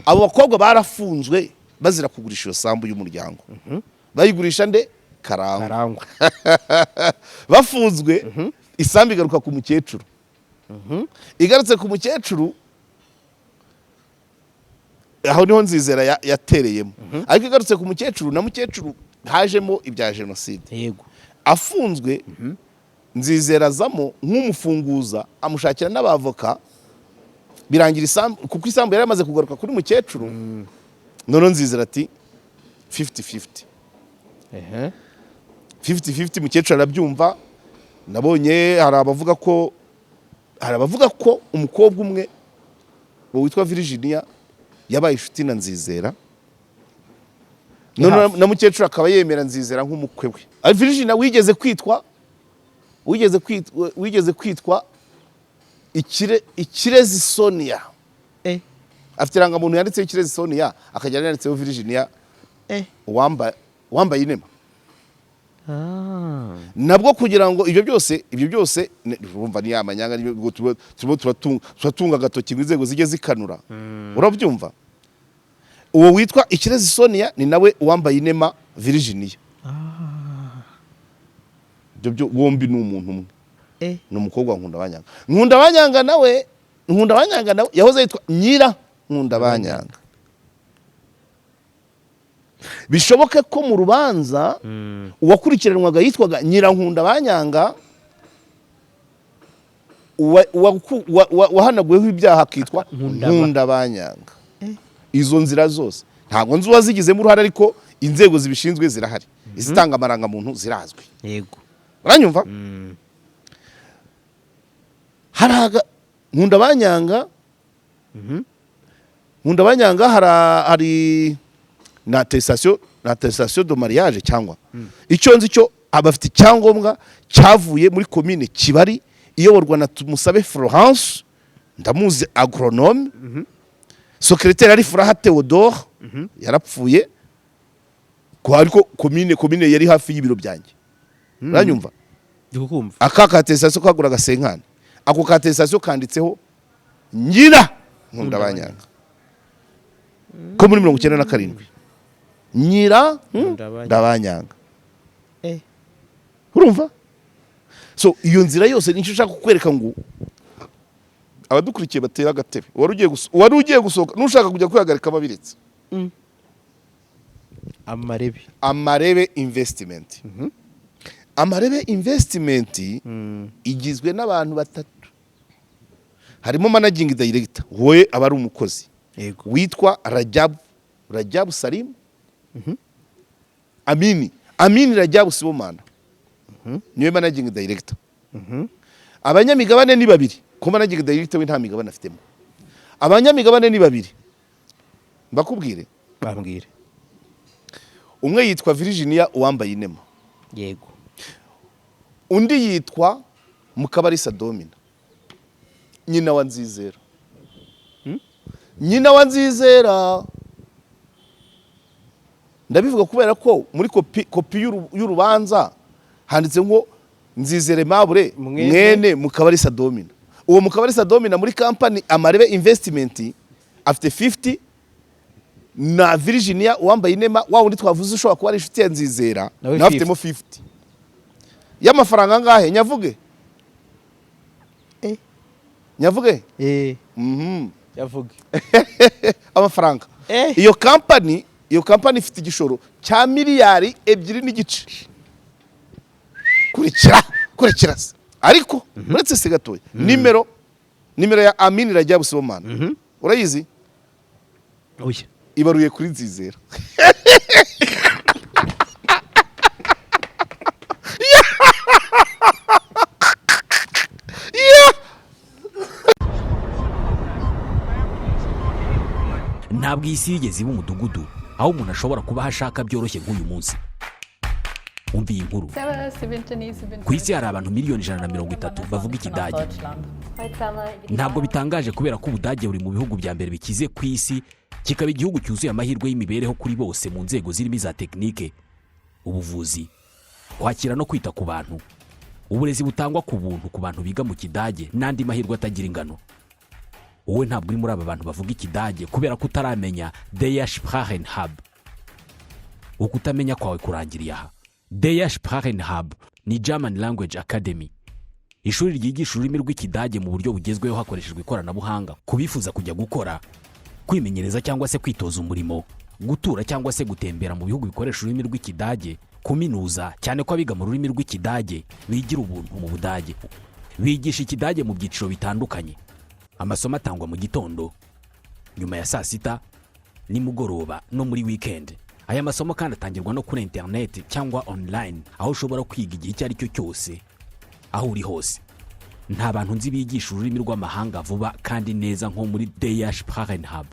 abo bakobwa barafunzwe bazira kugurisha iyo sambu y'umuryango bayigurisha nde Karangwa bafunzwe isambu igaruka ku mukecuru igarutse ku mukecuru aho niho Nzizera yatereyemo ariko igarutse ku mukecuru na mukecuru hajemo ibya jenoside yego afunzwe Nzizera azamo nk'umufunguza amushakira n'abavoka birangira isambu kuko isambu yari amaze kugaruka kuri mukecuru none Nzizera ati 50-50 50-50 mukecuru arabyumva nabonye hari abavuga ko umukobwa umwe witwa Virginia yabaye inshuti na Nzizera none na mukecuru akaba yemera Nzizera nk'umukwe we Virginia wigeze kwitwa Ikirezi Sonia afite irangamuntu yanditseho Ikirezi Sonia akajya yanditseho Virginia wambaye inema nabwo kugira ngo ibyo byose urumva ni amanyanga turatunga agatoki ngo inzego zijye zikanura urabyumva uwo witwa Ikirezi Sonia ni nawe wambaye inema Virginia ibyo bombi ni umuntu umwe ni umukobwa wa Nkundabanyanga nawe yahoze yitwa Nkundabanyanga bishoboke ko mu rubanza uwakurikiranwaga yitwaga Nkundabanyanga wahanaguweho ibyaha akitwa Nkundabanyanga izo nzira zose ntabwo nzi uwazigizemo uruhare ariko inzego zibishinzwe zirahari izitanga amarangamuntu zirazwi yego uranyumva haraga Nkundabanyanga hari na attestation de mariage cyangwa icyo nzi cyo abafite icyangombwa cyavuye muri commune Kibari iyoborwa na Tumusabe Florence ndamuzi agronome secrétaire ari Furaha Theodore yarapfuye ko ariko commune yari hafi y'ibiro byanjye uranyumva ndikumva aka attestation kaguraga senkane ako attestation kanditseho Nkundabanyanga ko muri 97 Nkundabanyanga urumva so iyo nzira yose nicyo ushaka kukwereka ngo abadukurikiye batera agatebe wari ugiye gusohoka nushaka kujya kwihagarika babiretse Amarebe investment Amarebe investment igizwe n'abantu batatu harimo managing director wowe aba ari umukozi witwa Rajab Salim Amini Rajab Sibomana niwe managing director abanyamigabane ni babiri ko managing director we nta migabane afitemo abanyamigabane ni babiri mbakubwire bambwire umwe yitwa Virginia uwambaye inema yego undi yitwa Mukabarisa Domina nyina wa Nzizera ndabivuga kubera ko muri kopi y'urubanza handitse ngo Nzizere Mabure mwene Mukabarisa Domina uwo Mukabarisa Domina muri company Amarebe investment afite 50 na Virginia uwambaye inema wa wundi twavuze ushobora kuba ari inshuti ya Nzizera na afitemo 50 y'amafaranga ngahe nyavuge yavuge amafaranga iyo company ifite igishoro cya miliyari 2.5 kurikira ariko uretse se gatoya nimero ya Amini Rajab Sibomana urayizi oya ibaruye kuri Nzizera ntabwo isi yigeze iba umudugudu aho umuntu ashobora kuba ashaka byoroshye nk'uyu munsi umva iyi nkuru ku isi hari abantu miliyoni 130 bavuga ikidage ntabwo bitangaje kubera ko ubudage buri mu bihugu bya mbere bikize ku isi kikaba igihugu cyuzuye amahirwe y'imibereho kuri bose mu nzego zirimo za tekinike ubuvuzi kwakira no kwita ku bantu uburezi butangwa ku buntu ku bantu biga mu kidage n'andi mahirwe atagira ingano wowe ntabwo uri muri aba bantu bavuga ikidage kubera ko utaramenya Der Sprachenhub. Uko utamenya kwawe kurangiriye aha. Der Sprachenhub ni German Language Academy, ishuri ryigisha ururimi rw'ikidage mu buryo bugezweho hakoreshejwe ikoranabuhanga. Kubifuza kujya gukora, kwimenyereza cyangwa se kwitoza umurimo, gutura cyangwa se gutembera mu bihugu bikoresha ururimi rw'ikidage, kuminuza, cyane ko abiga mu rurimi rw'ikidage bigira ubuntu mu Budage. Bigisha ikidage mu byiciro bitandukanye. Amasomo atangwa mu gitondo, nyuma ya saa sita, nimugoroba no muri weekend. Aya masomo kandi atangirwa no kuri internet cyangwa online, aho ushobora kwiga igihe icyo ari cyo cyose aho uri hose. Nta bantu nzi bigisha ururimi rw'amahanga vuba kandi neza nko muri Der Sprachenhub.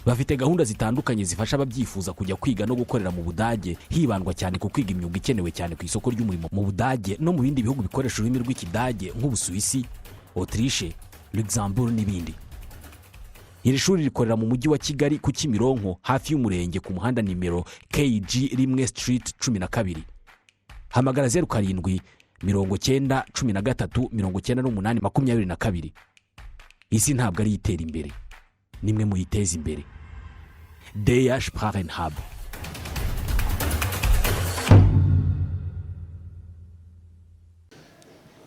Bafite gahunda zitandukanye zifasha ababyifuza kujya kwiga no gukorera mu Budage, hibandwa cyane ku kwiga imyuga ikenewe cyane ku isoko ry'umurimo mu Budage no mu bindi bihugu bikoresha ururimi rw'ikidage nk'Ubusuwisi, Autriche, Luxembourg n'ibindi. Iri shuri rikorera mu mujyi wa Kigali ku Kimironko hafi y'umurenge ku muhanda nimero KG 1 Street 12. Hamagara 07 90 13 98 22. Isi ntabwo ari itera imbere, nimwe muyiteza imbere. Der Sprachenhub.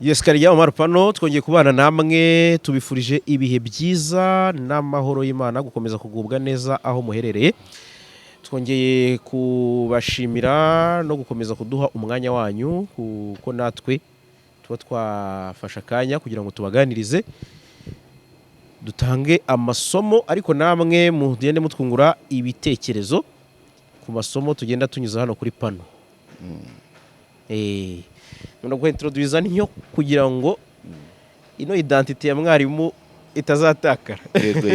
Yes, KAREGEYA Marupano, twongeye kubana namwe, tubifurije ibihe byiza n'amahoro y'Imana, gukomeza kugubwa neza aho muherereye. Twongeye kubashimira no gukomeza kuduha umwanya wanyu, kuko natwe tuba twafasha akanya kugira ngo tubaganirize, dutange amasomo, ariko namwe mugende mutwungura ibitekerezo ku masomo tugenda tunyuza hano kuri pano. None ko introduce niyo kugira ngo ino identity ya mwarimu itazatakara. Yego.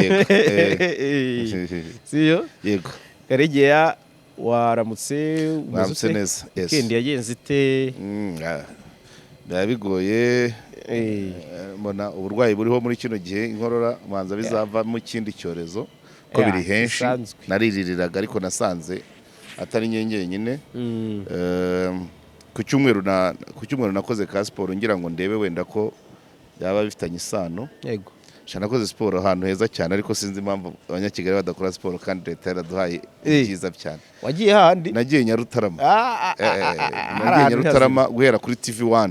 Siyo? Yego. KAREGEYA waramutse neza. Yes. Kendi yagenze ite? Bigoye. Mbona uburwayi buriho muri kino gihe, inkorora manza bizava mu kindi cyorezo ko biri henshi. Nariririraga ariko nasanze atari nyenyeye nyine. Ku cyumweru nakoze ka siporo ngira ngo ndebe wenda ko byaba bifitanye isano. Yego. Nakoze siporo ahantu heza cyane, ariko sinzi impamvu abanyakigali badakora siporo kandi leta yaraduhaye byiza cyane. Wagiye handi? Nagiye Nyarutarama. Nagiye Nyarutarama guhera kuri TV1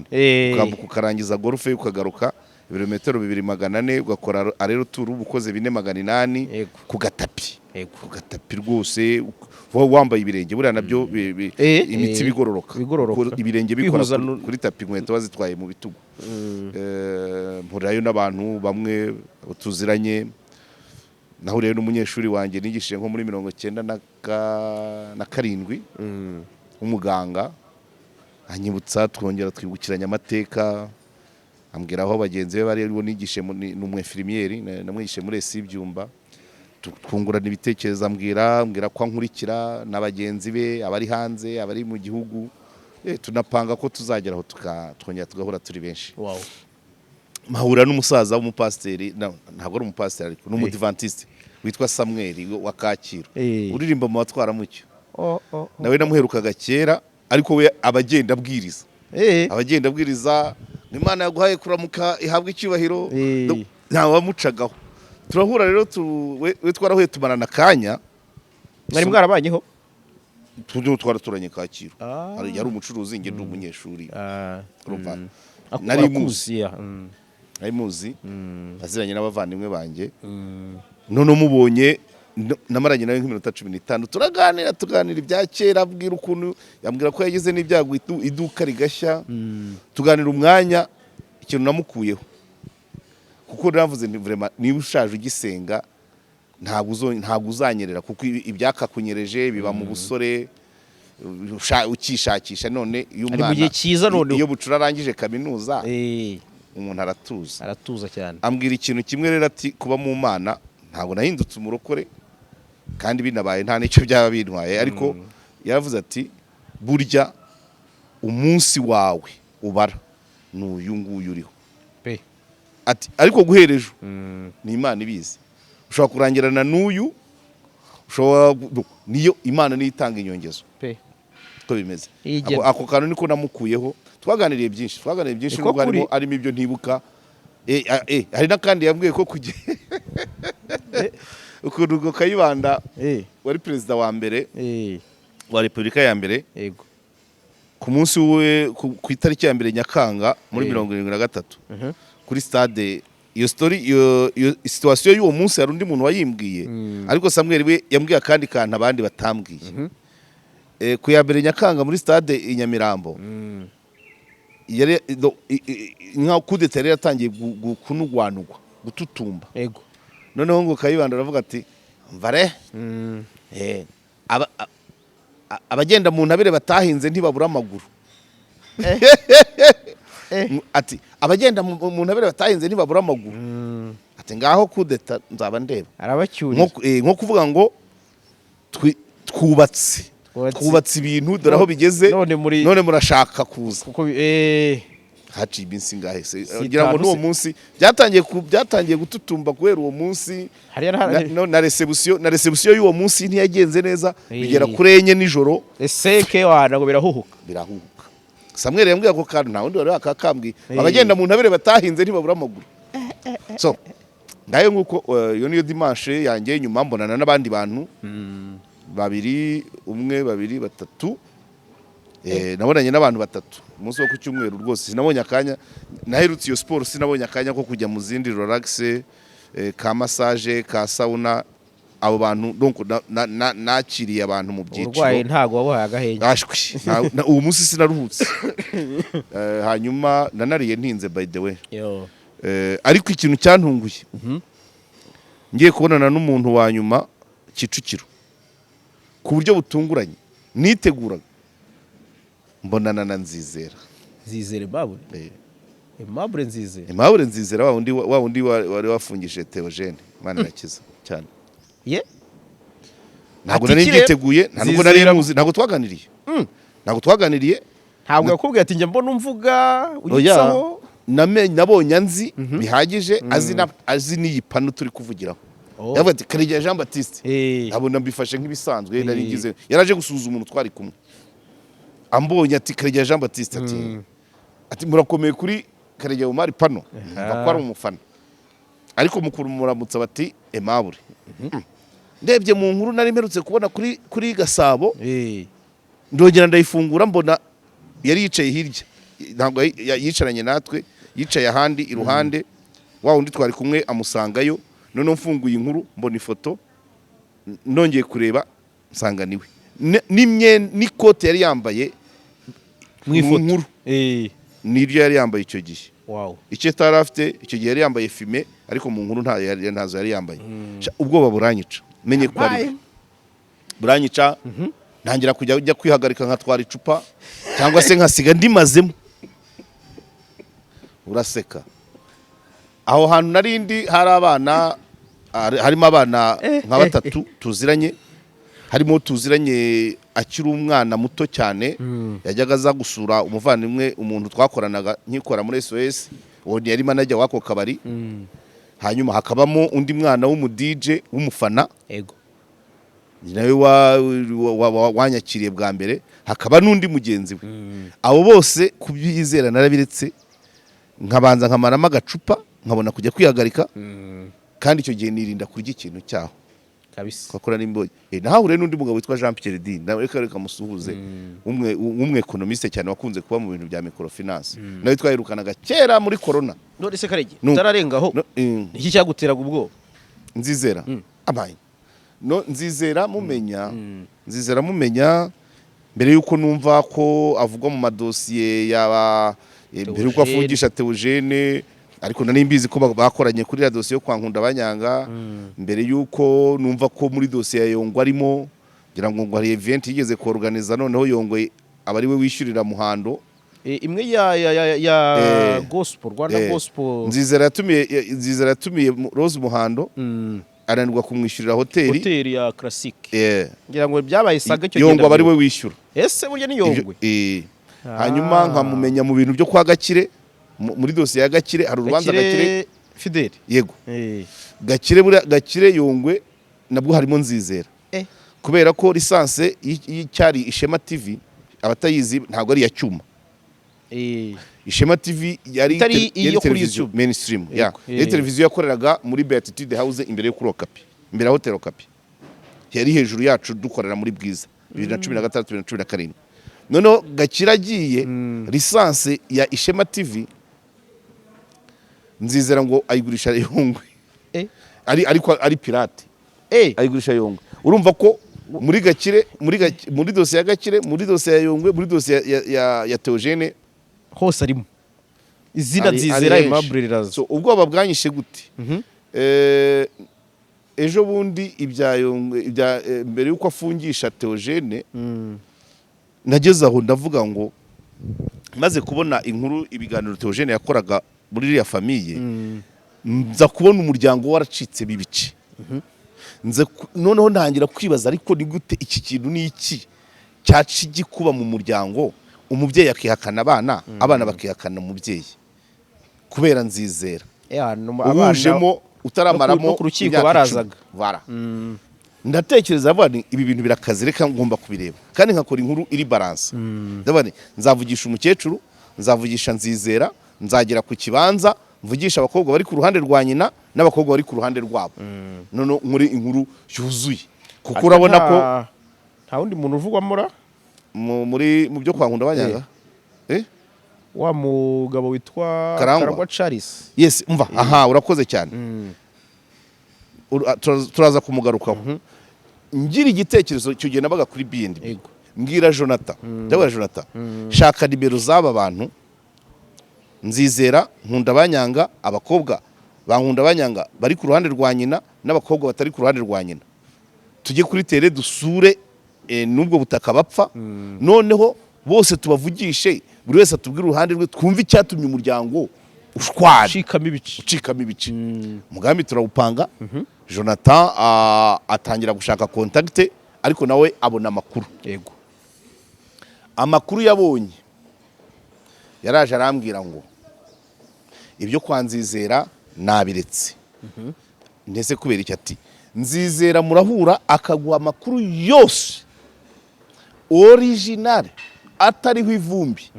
ukambuka ukarangiza golfe ukagaruka ibirometero 2400 ugakora arero turu ubukoze 4800 ku gatapi. Ku gatapi rwose wambaye ibirenge buriya nabyo imitsi bigororoka. Ibirenge bikora kuri tapi, inkweto bazitwaye mu bitugu. Mpurayo n'abantu bamwe tuziranye. Nahuriye n'umunyeshuri wanjye nigishije nko muri 97 umuganga, anyibutsa twongera twibukiranya amateka, ambwira aho bagenzi be bari nigishe n'umwefirimieri, namwigishe muri Byumba. Twungurana ibitekerezo, ambwira ko nkurikira n'abagenzi be abari hanze abari mu gihugu, tunapanga ko tuzageraho twongera tugahura turi benshi. Wow. Mahura n'umusaza w'umupasiteri, ntabwo ari umupasiteri ariko n'umudivantiste witwa Samuel wa Kacyiru, uririmba mu batwara mucyo. Nawe namuherukaga kera, ariko we abagenda abwiriza. Abagenda abwiriza, Imana yaguhaye kuramuka ihabwa icyubahiro, nta wamucagaho. Turahura rero we twarahuye tumarana kanya. Mwari mwarabanyeho? Twaraturanye Kacyiru. Yari umucuruzi, nge ndi umunyeshuri. Nari muzi aziranye n'abavandimwe banjye. None mubonye namaranye nawe nk'iminota 15 tuganira ibya kera, abwira ukuntu yambwira ko yagize n'ibyago iduka rigashya. Tuganira umwanya, ikintu namukuyeho kuko navuze nti vraiment niba ushaje ugisenga ntabwo uzanyerera, kuko ibyakakunyereje biba mu busore ukishakisha. None iyo umwana iyo bucura arangije kaminuza umuntu aratuza cyane. Ambwira ikintu kimwe rero ati, kuba mu Mana ntabwo nahindutse umurokore kandi binabaye nta nicyo byaba bintwaye, ariko yaravuze ati burya umunsi wawe ubara n'uyu nguyu uriho. Ati ariko guherejo ni Imana ibizi, ushobora kurangirana n'uyu, niyo Imana nitanga inyongezo ko bimeze. Ako kantu niko namukuyeho. Twaganiriye byinshi nubwo harimo ibyo ntibuka, hari n'akandi yambwiye ko kugira ukuntu ngo Kayibanda wari perezida wa mbere wa Repubulika ya mbere yego ku munsi we ku itariki ya mbere Nyakanga muri 73 kuri stade iyo story iyo situation y'uwo munsi hari undi muntu wayimbwiye ariko Samuel we yambwiye akandi kantu abandi batambwiye ku ya mbere Nyakanga muri stade i Nyamirambo yari nka kudeta yari yatangiye kunugwanugwa gututumba yego noneho ngo Kayibanda aravuga ati mvare abagenda mu ntabire batahinze ntibabura amaguru ati abagenda mu ntabire batahinze ntibabura amaguru ati ngaho kudeta nzaba ndeba arabacyuriye nko kuvuga ngo twubatse ibintu dore aho bigeze none murashaka kuza kuko haciye iminsi ngahe se ngira ngo n'uwo munsi byatangiye gututumba kubera uwo munsi na reception y'uwo munsi ntiyagenze neza bigera kuri enye nijoro eseke wana ngo birahuhuka Samuel yambwiye ko kandi nta wundi wari wakakambwi abagenda mu ntabire batahinze ntibabura amaguru so ngayo nguko iyo niyo dimanche yanjye nyuma mbonana n'abandi bantu babiri umwe babiri batatu nabonanye n'abantu batatu umunsi wo ku cyumweru rwose sinabonye akanya naherutse iyo sport sinabonye akanya ko kujya mu zindi relax ka massage ka sauna abo bantu donc nakiriye abantu mu byiciro urwaye ntago wabaye agahenge uwo munsi sinaruhutse hanyuma nanariye ntinze by the way ariko ikintu cyantunguye ngiye kubonana n'umuntu wa nyuma Kicukiro ku buryo butunguranye niteguraga mbonana na Nzizera Babure Nzizera wa undi wari wafungishije Theogene Imana irakiza cyane ntabwo nari byiteguye ntabwo nari muzi ntabwo twaganiriye ntabwo yakubwiye ati njye mbona umvuga uyitsaho nabonye anzi bihagije azi n'iyi pano turi kuvugiraho yavuga ati Karegeya Jean Baptiste ntabona mbifashe nk'ibisanzwe nari ngize yaraje gusuzuma umuntu twari kumwe ambonye ati Karegeya Jean Baptiste ati murakomeye kuri Karegeya Omar pano ko ari umufana ariko mukuru muramutsa bati Aimable ndebye mu nkuru nari mperutse kubona kuri Gasabo ndongera ndayifungura mbona yari yicaye hirya ntabwo yicaranye natwe yicaye ahandi iruhande wa wundi twari kumwe amusangayo none mfunguye inkuru mbona ifoto nongeye kureba nsanga niwe n'ikote yari yambaye mu ifoto niryo yari yambaye icyo gihe wow icyo tari afite icyo gihe yari yambaye fime ariko mu nkuru ntazo yari yambaye ubwoba buranyica menye ko ari buranyica ntangira kujya kwihagarika nkatwara icupa cyangwa se nkasiga ndimazemo uraseka aho hantu narindi hari abana harimo abana nka batatu tuziranye harimo tuziranye akiri umwana muto cyane yajyaga aza gusura umuvandimwe umuntu twakoranaga nkikora muri SOS uwo yari manager wako kabari hanyuma hakabamo undi mwana w'umu DJ w'umufana yego nawe wanyakiriye bwa mbere hakaba n'undi mugenzi we abo bose kubyizera narabiretse nkabanza nkamaramo agacupa nkabona kujya kwihagarika kandi icyo gihe nirinda kurya ikintu cyaho kabisa kwakora nimboye nahure n'undi mugabo witwa Jean Pierre Din nawe reka musuhuze umwe economiste cyane wakunze kuba mu bintu bya microfinance nawe twahirukanaga kera muri corona none se Karege utararengaho iki cyaguteraga ubwo Nzizera abaye no Nzizera mumenya mbere yuko numva ko avugwa mu madosiye yaba mbere yuko afungisha Theogene ariko nari mbizi ko bakoranye kuri la dosiye yo kwa NKUNDABANYANGA mbere yuko numva ko muri dosiye ya Yongwe arimo ngira ngo hari event yigeze ko organiza noneho Yongwe abari we wishyurira Muhando imwe ya gospel Rwanda gospel Nzizera yatumiye Rose Muhando aranirwa kumwishyurira hoteli ya classic ngira ngo byabaye saga cyo Yongwe abari we wishyura ese burya ni Yongwe hanyuma nkamumenya mu bintu byo kwa Gakire muri dosiye ya Gakire hari urubanza Gakire Fidel yego Gakire Yongwe nabwo harimo Nzizera kubera ko lisanse y'icyari Ishema TV abatayizi ntabwo ari ya cyuma Ishema TV yari Itari iyo kuri televiziyo YouTube. mainstream Yego. yari televiziyo yakoreraga muri Beatitude House imbere yo kuri Okapi, imbere ya Hotel Okapi, yari hejuru yacu dukorera muri Bwiza 2016 2017. Noneho Gakira agiye lisansi ya Ishema TV Nzizera ngo ayigurisha Yongwe, ari pirate, ayigurisha Yongwe. Urumva ko muri Gakire, muri dosiye ya Gakire, muri dosiye ya Yongwe, muri dosiye ya Theogene hose arimo izina Nzizera Aimable riraza. So ubwoba bwanyishe gute? Ejo bundi ibya Yongwe mbere yuko afungisha Theogene, nageze aho ndavuga ngo maze kubona inkuru ibiganiro Theogene yakoraga muri iriya famiye, nza kubona umuryango waracitse bibice. Noneho ntangira kwibaza ariko ni gute iki kintu ni iki cyaci gikuba mu muryango, umubyeyi akihakana abana, abana bakihakana umubyeyi kubera Nzizera. Ubujemo utaramaramo ku rukiko barazaga. Ndatekereza abana ibi bintu birakaze, reka ngomba kubireba kandi nkakora inkuru iri balance. Ndabane nzavugisha umukecuru, nzavugisha Nzizera, nzagera ku kibanza mvugisha abakobwa bari ku ruhande rwa nyina n'abakobwa bari ku ruhande rwabo. None muri inkuru yuzuye kuko urabona ko nta wundi muntu uvugwamo muri mu byo kwa NKUNDABANYANGA wa mugabo witwa Karangwa Charles. Yes, umva, aha urakoze cyane. Turaza kumugarukaho. Ngira igitekerezo cyo gihe nabaga kuri BNB. Mbwira Jonathan, ndabona Jonathan, shaka libero z'aba bantu Nzizera, NKUNDABANYANGA, abakobwa ba NKUNDABANYANGA bari ku ruhande rwa nyina n'abakobwa batari ku ruhande rwa nyina, tujye kuri tere dusure nubwo butaka bapfa, noneho bose tubavugishe, buri wese atubwira uruhande rwe, twumva icyatumye umuryango ushwara ucikamo ibice. Mugambi turawupanga. Jonathan atangira gushaka contact, ariko nawe abona amakuru. Yego, amakuru yabonye yaraje arambwira ngo ibyo kwa Nzizera nabiretse. Ndetse kubera iki? Ati Nzizera murahura akaguha amakuru yose original atariho ivumbi,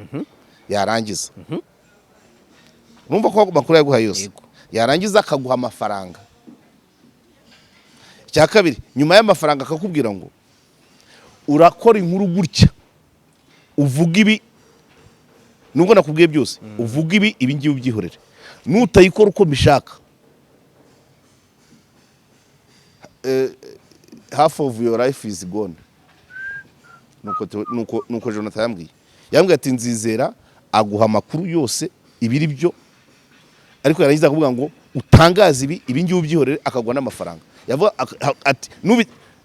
yarangiza numva ko amakuru yaguha yose, yarangiza akaguha amafaranga. Cya kabiri, nyuma y'amafaranga akakubwira ngo urakora inkuru gutya, uvuga ibi, nubwo nakubwiye byose, uvuga ibi ngiye ubyihorere, nutayikora uko mbishaka, half of your life is gone. Nuko Jonathan yambwiye ati Nzizera aguha amakuru yose ibiri byo, ariko yarangiza kuvuga ngo utangaze ibi ngiye ubyihorere, akagwa n'amafaranga. Yavuga ati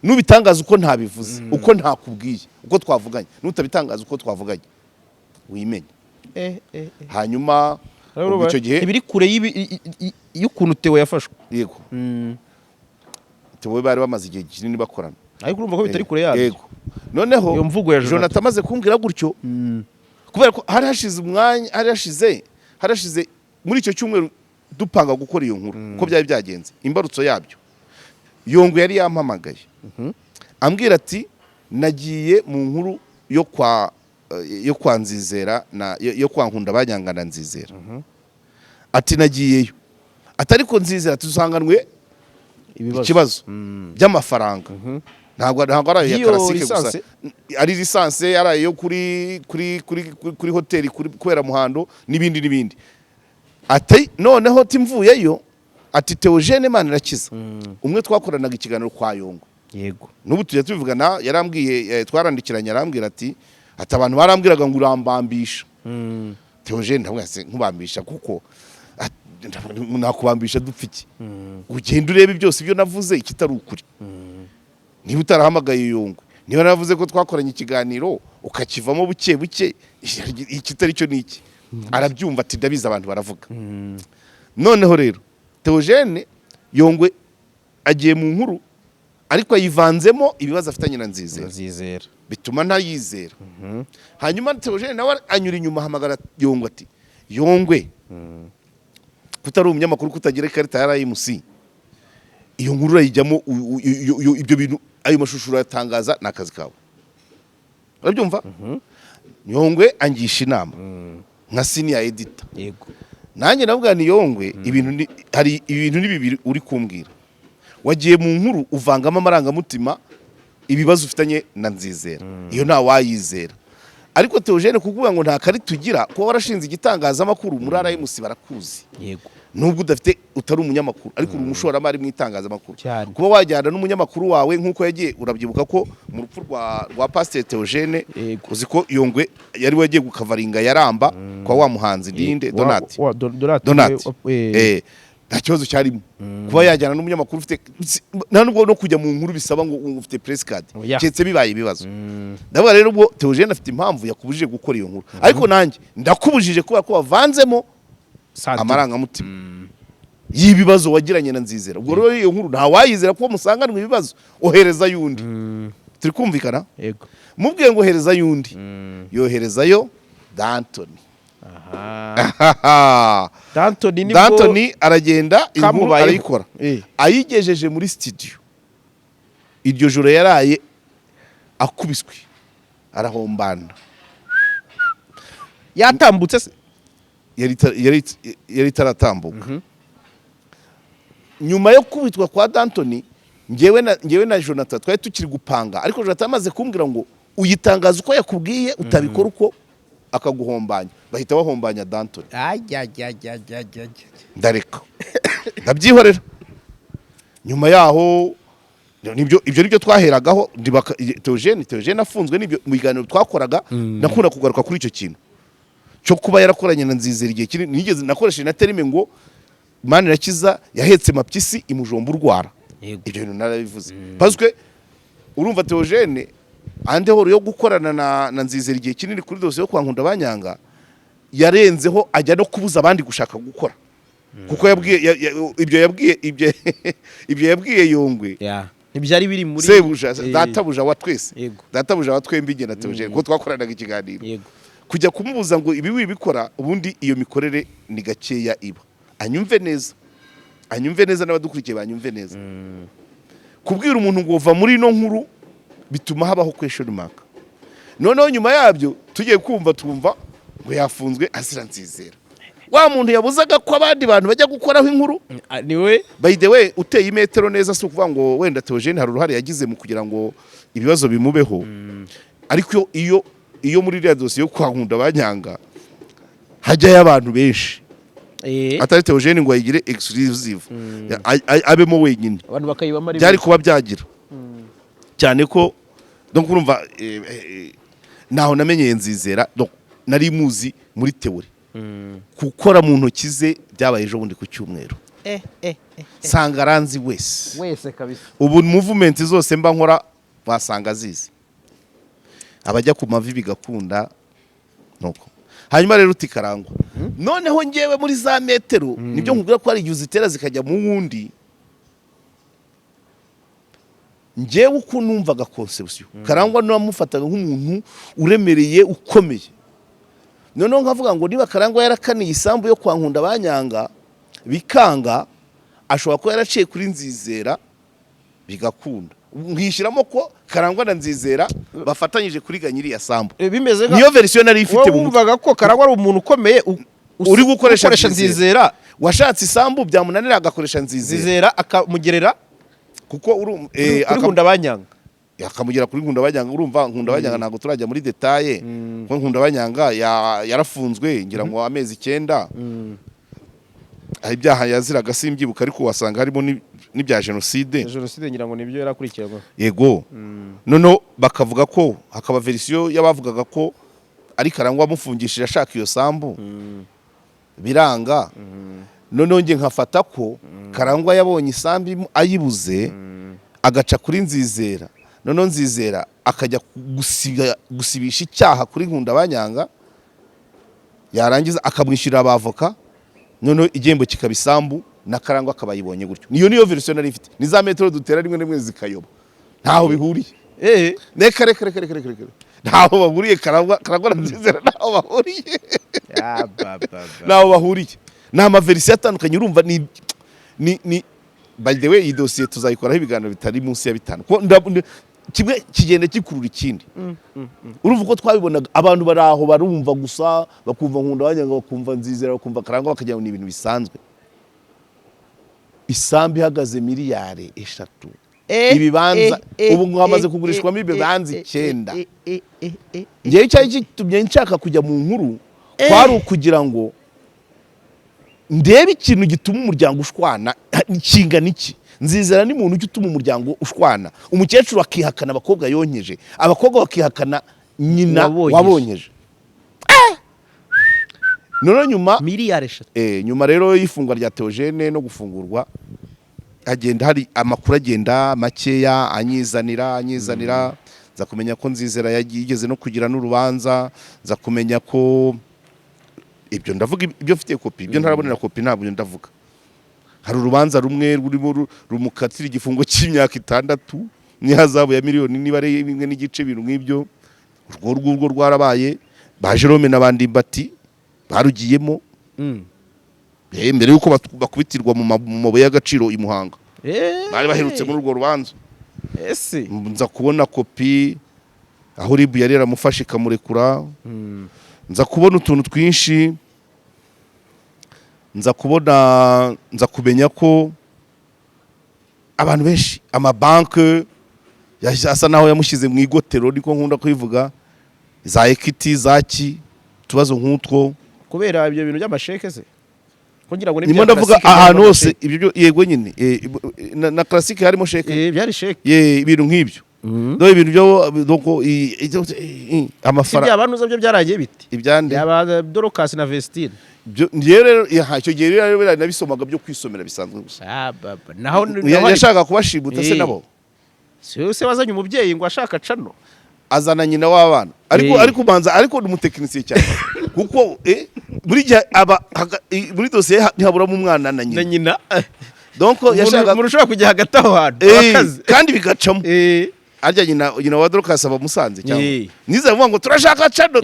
nubitangaza uko ntabivuze, uko ntakubwiye, uko twavuganye, nutabitangaza uko twavuganye, wimenye. Hanyuma icyo gihe ibiri kure y'ukuntu Theo yafashwe. Yego, Theo bari bamaze igihe kinini bakorana, ariko urumva ko bitari kure yabo. Yego, noneho iyo mvugo ya Jonathan amaze kumbwira gutyo, kubera ko hari hashize umwanya, hari hashize muri icyo cyumweru dupanga gukora iyo nkuru, uko byari byagenze, imbarutso yabyo. Yongwe yari yampamagaye ambwira ati nagiye mu nkuru yo kwa Nzizera yo kwa NKUNDABANYANGA na Nzizera. Ati nagiyeyo, atari ko Nzizera tusanganwe ikibazo by'amafaranga. Ntabwo ari ya karasike gusa, ari lisansi yaraye yo kuri hoteli kubera Muhando n'ibindi. Ati noneho timvuyeyo, ati Theogene Manirakiza umwe twakoranaga ikiganiro kwa Yongwe. Yego, nubu tujya tubivugana, yarambwiye twarandikiranye, arambwira ati abantu barambwiraga ngo urambambisha. Theogene ndabwira se nkubambisha kuko nakubambisha dupfiki, ugenda urebe byose ibyo navuze ikitari ukuri. Niba utarahamagaye Yongwe, niba navuze ko twakoranye ikiganiro ukakivamo buke buke, ikitari cyo niki, arabyumva ati ndabiza abantu baravuga. Noneho rero Theogene Yongwe agiye mu nkuru, ariko ayivanzemo ibibazo afitanye na Nzizera, bituma ntayizera. Hanyuma Theogene nawe anyura inyuma, ahamagara Yongwe ati Yongwe, kutari umunyamakuru, kutagira ikarita ya RMC, iyo nkuru urayijyamo, ibyo bintu, ayo mashusho urayatangaza, n'akazi kawe. Urabyumva? Yongwe angisha inama, nka senior editor yego nanjye navuga ni Yongwe hari ibintu n'ibibiri uri kumbwira wagiye mu nkuru uvangamo amarangamutima ibibazo ufitanye na Nzizera iyo nta wayizera ariko Theogene kuvuga ngo nta kari tugira kuba warashinze igitangazamakuru muri RMC barakuzi yego nubwo udafite utari umunyamakuru ariko uri umushoramari mu itangazamakuru Cyane. kuba wajyana n'umunyamakuru wawe nk'uko yagiye urabyibuka ko mu rupfu rwa Pasteur Theogene Yego. uzi ko Yongwe yari wagiye gukavaringa yaramba kwa wa muhanzi Ninde Donati nta kibazo cyarimo kuba yajyana n'umunyamakuru ufite nta nubwo no kujya mu nkuru bisaba ngo ufite press card Yeah. cyetse bibaye ibibazo ndavuga rero ubwo Theogene afite impamvu yakubujije gukora iyo nkuru ariko nanjye ndakubujije kubera ko wavanzemo amarangamutima y'ibibazo wagiranye na Nzizera ubwo rero iyo nkuru nta wayizera ko musanganwe ibibazo ohereza yundi turi kumvikana yego mubwiye ngo ohereza yundi yoherezayo D'Antoni D'Antoni aragenda inkuru arayikora ayigejeje muri studio iryo joro yaraye akubiswe arahombana yatambutse se yari taratambuka nyuma yo kubitwa kwa D'Antoni ngewe na Jonathan twari tukiri gupanga ariko Jonathan amaze kumbwira ngo uyitangaza uko yakubwiye utabikora uko akaguhombanya bahita bahombanya D'Antoni ndareka ndabyihorera nyuma yaho ibyo nibyo twaheragaho Theogene afunzwe n'ibyo mu biganiro twakoraga nakunda kugaruka kuri icyo kintu cyo kuba yarakoranye na Nzizera igihe kinini nigeze nakoresheje na terime ngo Manirakiza yahetse mapyisi imujomba urwara ibyo bintu narabivuze parce que urumva Theogene andehoro yo gukorana na Nzizera igihe kinini kuri dosiye yo kwa NKUNDABANYANGA yarenzeho ajya no kubuza abandi gushaka gukora kuko ibyo yabwiye Yongwe ntibyari biri muri sebuja databuja wa twese databuja wa twembi gena Theogene ko twakoranaga ikiganiro kujya kumubuza ngo ibi wibikora ubundi iyo mikorere ni gakeya iba anyumve neza n'abadukurikiye banyumve neza kubwira umuntu ngo uva muri ino nkuru bituma habaho question mark noneho nyuma yabyo tugiye twumva ngo yafunzwe azira Nzizera wa muntu yabuzaga ko abandi bantu bajya gukoraho inkuru niwe by the way uteye imetero neza so kuvuga ngo wenda Theogene hari uruhare yagize mu kugira ngo ibibazo bimubeho ariko iyo muri iriya dosiye yo kwa NKUNDABANYANGA hajyayo abantu benshi atari Theogene ngo ayigire exclusive abemo wenyine abantu bakayibamo ari byari kuba byagira cyane ko donc urumva naho namenyeye Nzizera donc nari muzi muri teori gukora mu ntoki ze byabaye ejo bundi ku cyumweru sangaranzi wese kabisa ubu movement zose mba nkora basanga zizi abajya ku mavi bigakunda nuko hanyuma rero utikarangwa noneho ngewe muri za metero nibyo nkubwira ko ari igihe uzitera zikajya mu wundi ngewe uko numvaga conception Karangwa namufataga nk'umuntu uremereye ukomeye noneho nkavuga ngo niba Karangwa yarakaniye isambu yo kwa NKUNDABANYANGA bikanga ashobora ko yaraciye kuri Nzizera bigakunda nkishiramo ko Karangwa na Nzizera bafatanyije kuri ganyiri ya sambu bimeze niyo version nari ifite mu wumvaga ko Karangwa ari umuntu ukomeye uri gukoresha Nzizera washatse isambu byamunanira agakoresha Nzizera akamugerera kuko kuri NKUNDABANYANGA akamugira kuri NKUNDABANYANGA urumva NKUNDABANYANGA ntago turajya muri detaye ko NKUNDABANYANGA yarafunzwe ngira ngo amezi 9 ari byaha yaziraga simbyibuka ariko wasanga harimo n'ibya genocide ngira ngo nibyo yarakurikirwa yego noneho bakavuga ko hakaba version y'abavugaga ko ari Karangwa amufungishije ashaka iyo sambu biranga noneho nge nkafata ko Karangwa yabonye isambu ayibuze agaca kuri Nzizera noneho Nzizera akajya gusibisha icyaha kuri NKUNDABANYANGA yarangiza akamwishyurira abavoka noneho igihembo kikabisambu na Karangwa akabayibonye gutyo niyo version nari ifite ni za metero dutera rimwe zikayoba ntaho bihuriye reka ntaho bahuriye Karangwa na Nzizera ntaho bahuriye ntaho bahuriye ni amaverisiyo atandukanye urumva ni by the way iyi dosiye tuzayikoraho ibiganiro bitari munsi ya 5 kimwe kigenda gikurura ikindi urumva ko twabibonaga abantu bari aho barumva gusa bakumva nkundabanyanga bakumva nzizera bakumva karangwa bakajya mu ibintu bisanzwe isambi ihagaze miliyari 3 ibibanza ubu hamaze kugurishwamo ibibanza 9 ngiye cyaje gitumye nshaka kujya mu nkuru kwari ukugira ngo ndebe ikintu gituma umuryango ushwana kingana iki nzizera ni muntu utuma umuryango ushwana umukecuru akihakana abakobwa yonyeje abakobwa bakihakana nyina wabonyeje none nyuma miliyari 3 nyuma rero y'ifungwa rya Theogene no gufungurwa agenda hari amakuru agenda makeya anyizanira za kumenya ko nzizera yigeze no kugira n'urubanza za kumenya ko ibyo ndavuga ibyo mfite kopi ibyo ntarabonera kopi ntabwo ndavuga hari urubanza rumwe rurimo rumukatira igifungo cy'imyaka 6 n'ihazabu ya miliyoni niba ari imwe n'igice bintu nk'ibyo urwo rwarabaye ba Jerome n'abandi bati barugiyemo mbere yuko bakubitirwa mu mabuye y'agaciro i Muhanga bari baherutse muri urwo rubanza nza kubona kopi aho ribu yari yaramufashe ikamurekura nza kubona utuntu twinshi nza kumenya ko abantu benshi amabanke asa naho yamushyize mu igotero niko nkunda kubivuga za equity zaki tubazo nk'utwo kubera ibyo bintu by'amasheke se kugira ngo nimo ndavuga ahantu hose ibyo yego nyine na classique harimo sheke byari sheke ibintu nk'ibyo do ibintu byo doko amafaranga by'abantu byo byaragiye biti ibyande yaba Dorcas na Vestine rero icyo gihe rero nabisomaga byo kwisomera bisanzwe gusa naho yashaka kubashibuta se nabo se wazanye umubyeyi ngo ashaka cano azana nyina w'abana ariko banza ariko n'umutekinisiye cyane kuko muri muri dosiye ntihaburamo umwana na nyina donc yashaka murushobora kujya hagati aho hantu kandi bigacamo arya nyina wa Dorcas aba Musanze cyangwa nizavuga ngo turashaka cano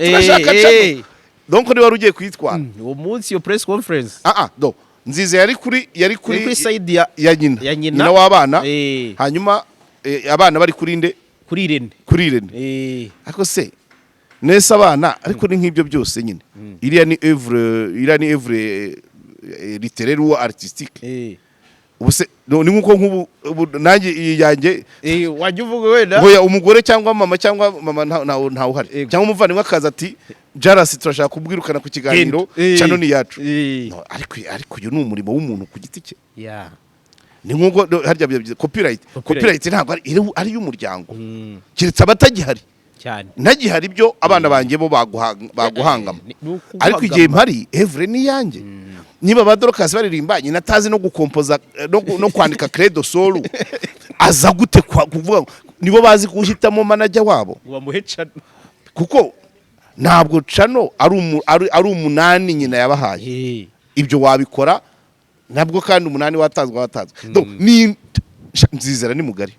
donc ni wari ugiye kwitwara uwo munsi yo press conference do nziza yari kuri side ya nyina w'abana hanyuma abana bari kuri nde kuri Irene ariko se nese abana ariko ni nk'ibyo byose nyine iriya ni œuvre littéraire ou artistique ubuse ni nkuko nanjye yanjye wajya uvuga wenda hoya umugore cyangwa mama ntawe uhari cyangwa umuvandimwe akaza ati Jarasi turashaka kubwirukana ku kiganiro cano ni yacu ariko uyu ni umurimo w'umuntu ku giti cye ni nkuko harya copyright ntabwo ari y'umuryango kiretse abatagihari cyane ntagihari ibyo abana banjye bo baguhangama ariko igihe mpari evre ni yanjye niba ba Dorcas baririmba nyina atazi no gukompoza no kwandika credo solo aza gute kuvuga nibo bazi kuhitamo manager wabo bamuhecana kuko ntabwo cano ari umunani nyina yabahaye ibyo wabikora ntabwo kandi umunani watazwa ni nzizera ni mugari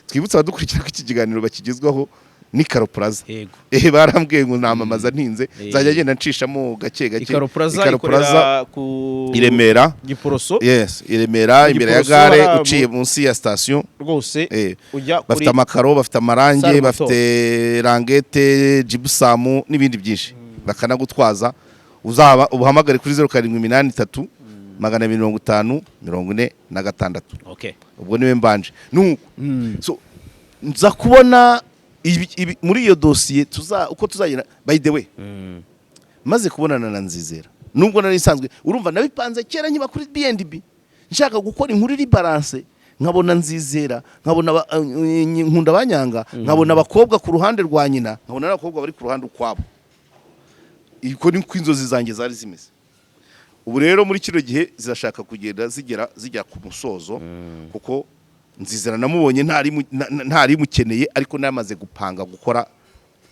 twibutsa abadukurikira ko iki kiganiro bakigezwaho ni Karoplaza barambwiye ngo namamaza ntinze zajya agenda ncishamo gake Karoplaza ku Iremera Giporoso Iremera imbere ya gare uciye munsi ya station rwose bafite amakaro bafite amarange bafite rangete gypsum n'ibindi byinshi bakanagutwaza uzaba ubuhamagare kuri 0783 250 okay ubwo niwe mbanje so nza kubona muri iyo dosiye uko tuzagera by the way maze kubonana na Nzizera nubwo nari isanzwe urumva nabipanze kera nkiba kuri BNB nshaka gukora inkuru iri balance nkabona Nzizera nkabona NKUNDABANYANGA nkabona abakobwa ku ruhande rwa nyina nkabona n'abakobwa bari ku ruhande kwabo iko ni kwinzozi zanjye zari zimeze ubu rero muri kino gihe zirashaka kugenda zigera ku musozo kuko Nzizera namubonye ntari mukeneye ariko namaze gupanga gukora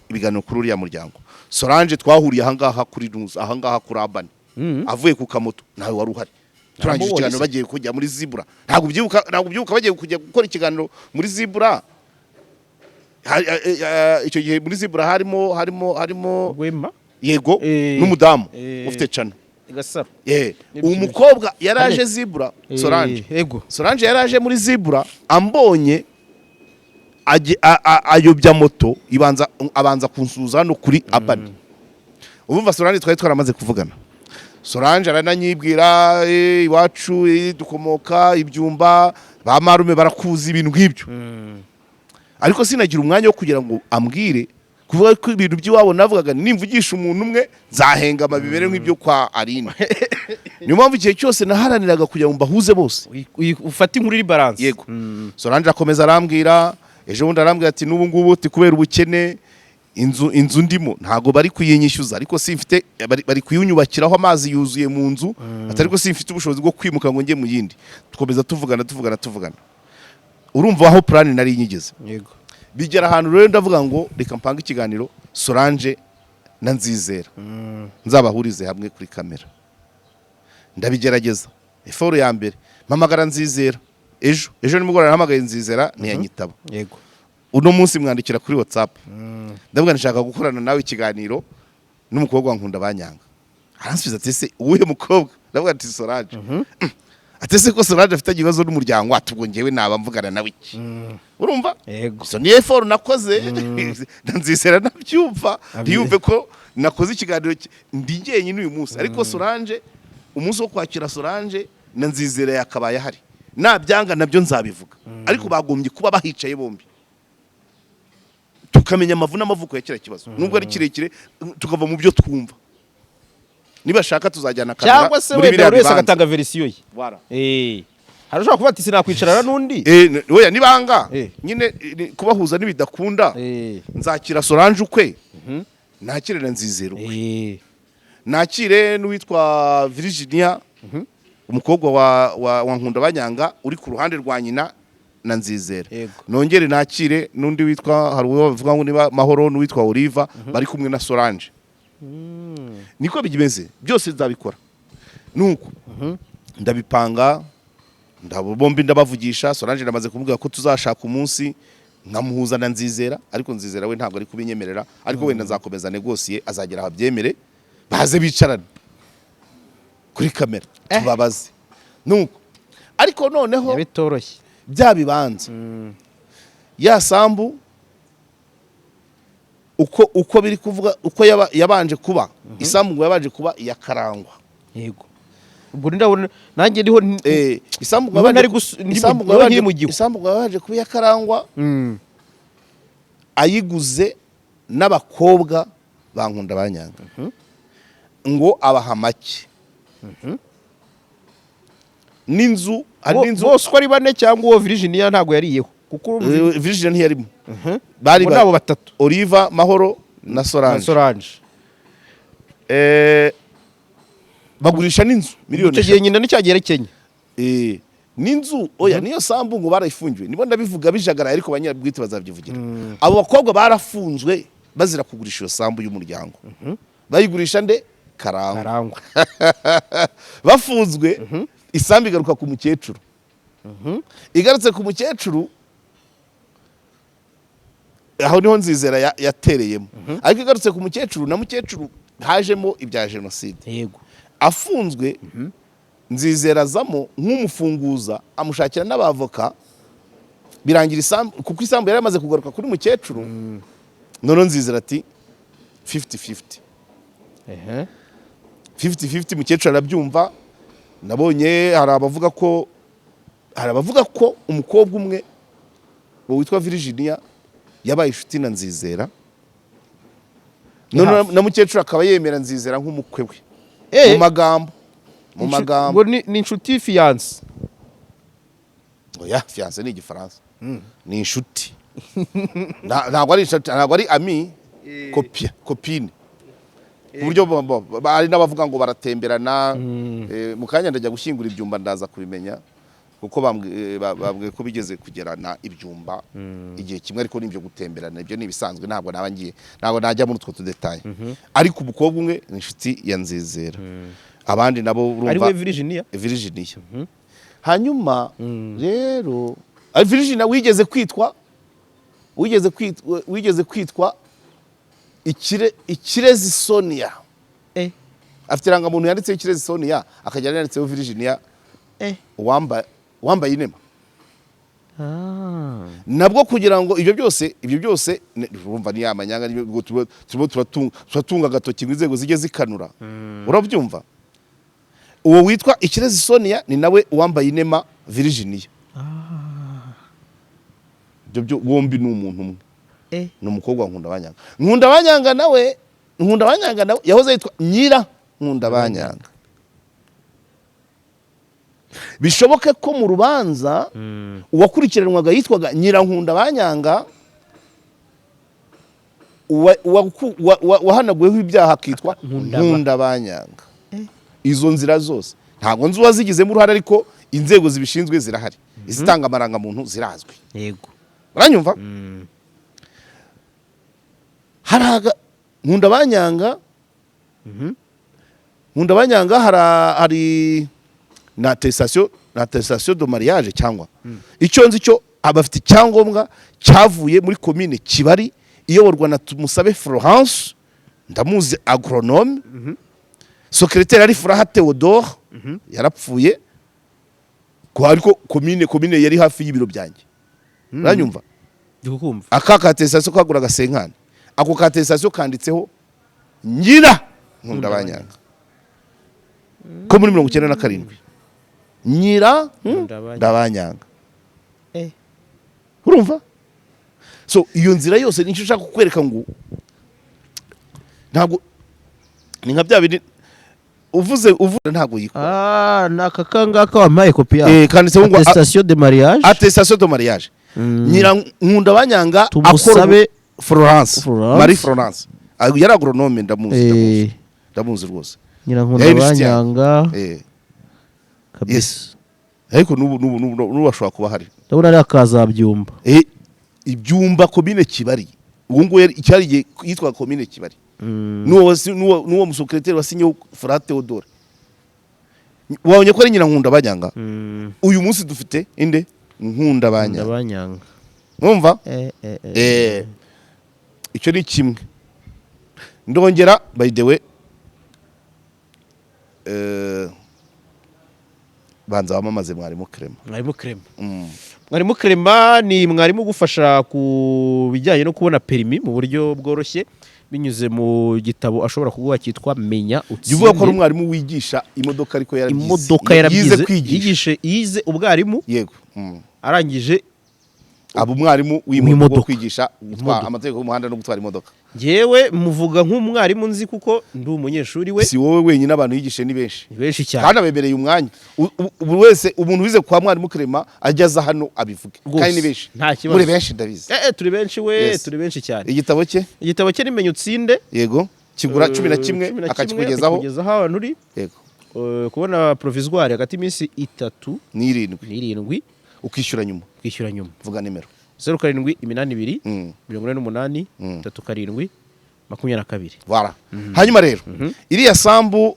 ibiganiro kuri uriya muryango Solange twahuriye ahangaha kuri kuri Abani avuye ku kamoto nawe wari uhari turangije ikiganiro bagiye kujya muri Zibura ntabwo byuka bagiye kujya gukora ikiganiro muri Zibura icyo gihe muri Zibura harimo Wema yego n'umudamu ufite cana Gasaro umukobwa yaraje Zibura Solange yaraje muri Zibura ambonye ayobya moto abanza kunsuza hano kuri Abani. Urumva Solange twari twaramaze kuvugana. Solange arananyibwira iwacu dukomoka ibyumba ba marume barakuza ibintu nk'ibyo. Ariko sinagira umwanya wo kugira ngo ambwire kuvuga ko ibintu by'iwabo navugaga nimvugisha umuntu umwe zahenga amabibere nk'ibyo kwa Aline. Niyo mpamvu igihe cyose naharaniraga kugira ngo mbahuze bose ufate inkuru iri balance. Yego. Solange akomeza arambwira, ejo bundi arambwira ati n'ubu ngubu kubera ubukene inzu ndimo ntago bari kuyinyishyuza, ariko simfite bari kuyunyubakiraho amazi yuzuye mu nzu, atari ko simfite ubushobozi bwo kwimuka ngo njye mu yindi. Tukomeza tuvugana. Urumva aho plan nari nyigeze. Yego. Bigera ahantu rero ndavuga ngo reka mpanga ikiganiro Solange na Nzizera nzabahurize hamwe kuri kamera. Ndabigerageza. Eforo ya mbere mpamagara Nzizera. Ejo nimugoroba nahamagaye Nzizera ntiyanyitaba. Yego. Uno munsi mwandikira kuri WhatsApp. Ndavuga nshaka gukorana nawe ikiganiro n'umukobwa wa NKUNDABANYANGA. Aransubiza ati se uwuhe mukobwa? Ndavuga ati Solange. Ati se ko Solange afite ikibazo n'umuryango atubwo ngewe naba mvugana nawe iki? Urumva? Yego. So ni effort nakoze Nzizera nabyumva ntiyumve ko nakoze ikiganiro ndi ngenyine uyu munsi, ariko Solange umunsi wo kwakira Solange na Nzizera yakabaye hari. Nabyanga nabyo nzabivuga, ariko bagombye kuba bahicaye bombi tukamenya amavu n'amavuko ya kira kibazo, nubwo ari kirekire tukava mu byo twumva. Niba shaka tuzajyana kamera cyangwa se wenda wese agatanga verisiyo ye. Voilà. Harashobora kuba ati sinakwicarana n'undi. Oya nibanga nyine kubahuza nibidakunda nzakira Solange ukwe nakire na Nzizera ukwe nakire n'uwitwa Virginia umukobwa wa NKUNDABANYANGA uri ku ruhande rwa nyina na Nzizera. Nongere nakire n'undi witwa hari uwo bavuga ngo niba Mahoro n'uwitwa Oliva bari kumwe na Solange. Niko bigimeze byose nzabikora nuko ndabipanga bombi ndabavugisha. Solange ndamaze kuvuga ko tuzashaka umunsi nkamuhuza na Nzizera, ariko Nzizera we ntabwo ari kubinyemerera, ariko wenda nzakomeza negosiye azagera ahabyemere baze bicarana kuri kamera tubabaze nuko. Ariko noneho bitoroshye bya bibanza ya sambu uko biri kuvuga uko yabanje kuba isambu ngo yabanje kuba iya Karangwa. Yego. Ubwo ndabona nanjye ndiho isambu ngo yabanje kuba iya Karangwa ayiguze n'abakobwa ba NKUNDABANYANGA ngo abaha make n'inzu bose uko ari bane cyangwa uwo Virginia ntago yariyeho kuko Virginia ntiyarimo. Bari nabo batatu Oliva, Mahoro na Solange. Bagurisha n'inzu miliyoni icyo gihe nyina n'icyagere Kenya. N'inzu oya niyo sambu ngo barayifungiwe, nibo ndabivuga bijagara, ariko banyabwite bazabyivugira. Abo bakobwa barafunzwe bazira kugurisha iyo sambu y'umuryango. Bayigurisha nde Karangwa. Bafunzwe isambu igaruka ku mukecuru. Igarutse ku mukecuru aho niho Nzizera yatereyemo. Ariko igarutse ku mukecuru na mukecuru hajemo ibya jenoside. Yego. Afunzwe Nzizera azamo nk'umufunguza amushakira n'abavoka birangira isambu kuko isambu yari yamaze kugaruka kuri mukecuru. None Nzizera ati 50-50. 50-50 mukecuru arabyumva. Nabonye hari abavuga ko umukobwa umwe witwa Virginia yabaye inshuti na Nzizera, none na mukecuru akaba yemera Nzizera nk'umukwe we mu magambo ngo ni inshuti fiance. Oya fiance ni igifaransa. Ni inshuti ntabwo ari ami copine uburyo bari n'abavuga ngo baratemberana. Mu kanya ndajya gushyingura ibyumba ndaza kubimenya kuko bambwiye ko bigeze kugerana ibyumba igihe kimwe, ariko n'ibyo gutemberana ibyo ni ibisanzwe, ntabwo najya muri utwo tudetaye. Ariko umukobwa umwe ni inshuti ya Nzizera, abandi nabo urumva ari we Virginia. Hanyuma rero Virginia wigeze kwitwa Ikirezi Sonia. Afite irangamuntu yanditseho Ikirezi Sonia, akajya yanditseho Virginia wambaye inema. nabwo kugira ngo ibyo byose urumva ni amanyanga turatunga agatoki ngo inzego zijye zikanura urabyumva. Uwo witwa Ikirezi Sonia ni nawe uwambaye inema Virginia. Ibyo bombi ni umuntu umwe, ni umukobwa wa Nkundabanyanga nawe yahoze yitwa Nyira Nkundabanyanga. Bishoboke ko mu rubanza uwakurikiranwaga yitwaga Nyira Nkundabanyanga wahanaguweho ibyaha akitwa Nkundabanyanga. Izo nzira zose ntabwo nzi uwazigizemo uruhare, ariko inzego zibishinzwe zirahari, izitanga amarangamuntu zirazwi. Yego, uranyumva. Haraga Nkundabanyanga hari na attestation de mariage cyangwa icyo nzi cyo abafite icyangombwa cyavuye muri commune Kibari iyoborwa na Tumusabe Florence, ndamuzi agronome. Secrétaire ari Furaha Theodore yarapfuye ko, ariko commune yari hafi y'ibiro byanjye. Uranyumva. Aka attestation kaguraga senkani, ako attestation kanditseho Nyira Nkundabanyanga ko muri 97 Nyira Nkundabanyanga. Urumva. So iyo nzira yose nicyo ushaka kukwereka ngo ntabwo ni nka bya bindi uvuze ntabwo yikora. Nakakangaka wampaye kopi yawe. Kanditseho ngo attestation de mariage. Nyira Nkundabanyanga Tumusabe Florence, Marie Florence. Yari agronome, ndamuzi rwose. Nyira Nkundabanyanga kabisa. Ariko nubu bashobora kuba hari. Ndabona ari akazabyumba. Ibyumba commune Kibari. Ubu ngo icyari yitwa commune Kibari. Nuwo musekreteri wasinye Furaha Theodore. Wabonye ko ari Nyira Nkundabanyanga. Uyu munsi dufite inde Nkundabanyanga. Mwumva? Icyo ni kimwe. Ndongera by the way banza wamamaze Mwarimu Clement ni mwarimu gufasha ku bijyanye no kubona perimi mu buryo bworoshye binyuze mu gitabo ashobora kuguha cyitwa Menya Utsinde. Uvuga ko ari umwarimu wigisha imodoka, ariko yize ubwarimu. Yego. Arangije abo umwarimu w'imodoka kwigisha amategeko y'umuhanda no gutwara imodoka. Jewe muvuga nk'umwarimu nzi kuko ndi umunyeshuri we. Si wowe wenyine, abantu yigishe ni benshi cyane, kandi abebereye umwanya. Buri wese umuntu wize kwa Mwarimu Clement ajyaza hano abivuge, kandi ni benshi. Muri benshi ndabizi. Turi benshi we, turi benshi cyane. Igitabo cye ni Menya Utsinde. Yego. Kigura 11 akakikugezaho ahantu uri. Yego. Kubona provisoire hagati iminsi 3 n'irindwi ukishyura nyuma. Vuga nimero 0782 88 37 22. Voilà. Hanyuma rero iriya sambu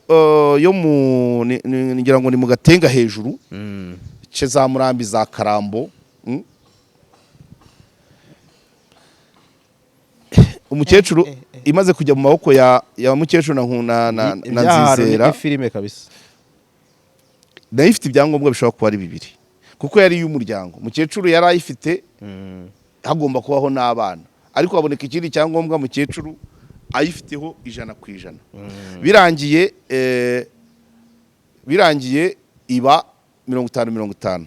yo ngira ngo ni mu Gatenga hejuru, ce za Murambi za Karambo. Umukecuru imaze kujya mu maboko ya mukecuru na Nzizera. Filime kabisa. Nayo ifite ibyangombwa bishobora kuba ari 2, kuko yari y'umuryango. Mukecuru yari ayifite, hagomba kubaho n'abana, ariko haboneka ikindi cyangombwa mukecuru ayifiteho 100%. Birangiye iba 50-50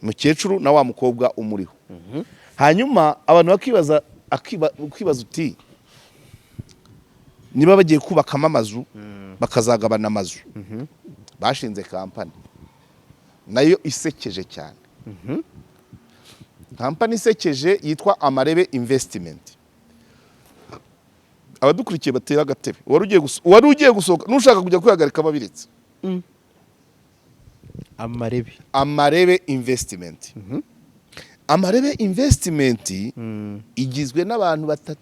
mukecuru na wa mukobwa umuriho. Hanyuma abantu bakibaza uti niba bagiye kubakamo amazu bakazagabana amazu, bashinze kampani nayo isekeje cyane. Kampani isekeje yitwa Amarebe Investment. Abadukurikiye batera agatebe, wari ugiye gusohoka nushaka kujya kwihagarika babiritse. Amarebe Investment. Amarebe Investment igizwe n'abantu 3.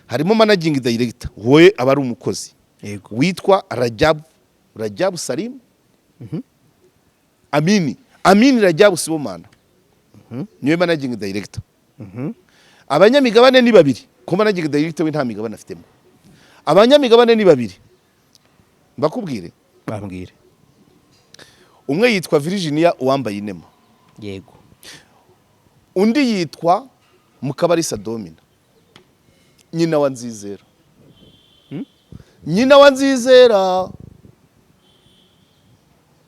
Harimo managing director, wowe aba ari umukozi witwa Rajabu Salim. Amini Rajabu Sibomana niwe managing director. Abanyamigabane ni 2, ko managing director we nta migabane afitemo. Abanyamigabane ni 2, mbakubwire. Bambwire. Umwe yitwa Virginia uwambaye inema. yego. undi yitwa Mukabarisa Domina, nyina wa Nzizera. Nyina wa Nzizera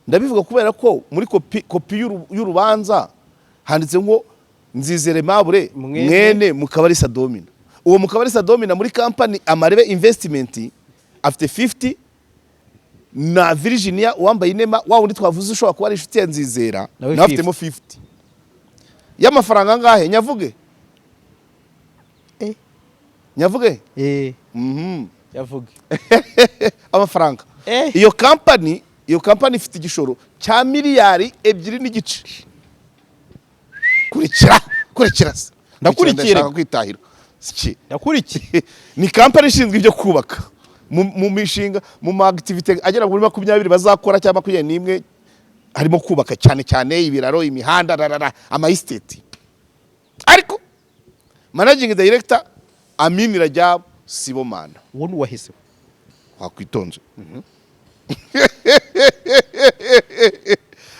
ndabivuga kubera ko muri kopi y'urubanza handitse ngo Nzizere Mabure mwene Mukabarisa Domina. Uwo Mukabarisa Domina muri company Amarebe Investment afite 50 na Virginia wambaye inema wa wundi twavuze ushobora kuba ari inshuti ya Nzizera na afitemo 50 y'amafaranga ngahe nyavuge nyavuge yavuge amafaranga iyo company ifite igishoro cya miliyari 2.5 kurikira ndakurikira kwitahira ndakurikiye ni company ishinzwe ibyo kubaka mu mishinga mu activity agera muri 20 bazakora cyangwa 21 harimo kubaka cyane cyane ibiraro imihanda ama estate. Ariko managing director Amin Rajab Sibomana wonu wahise wakwitonze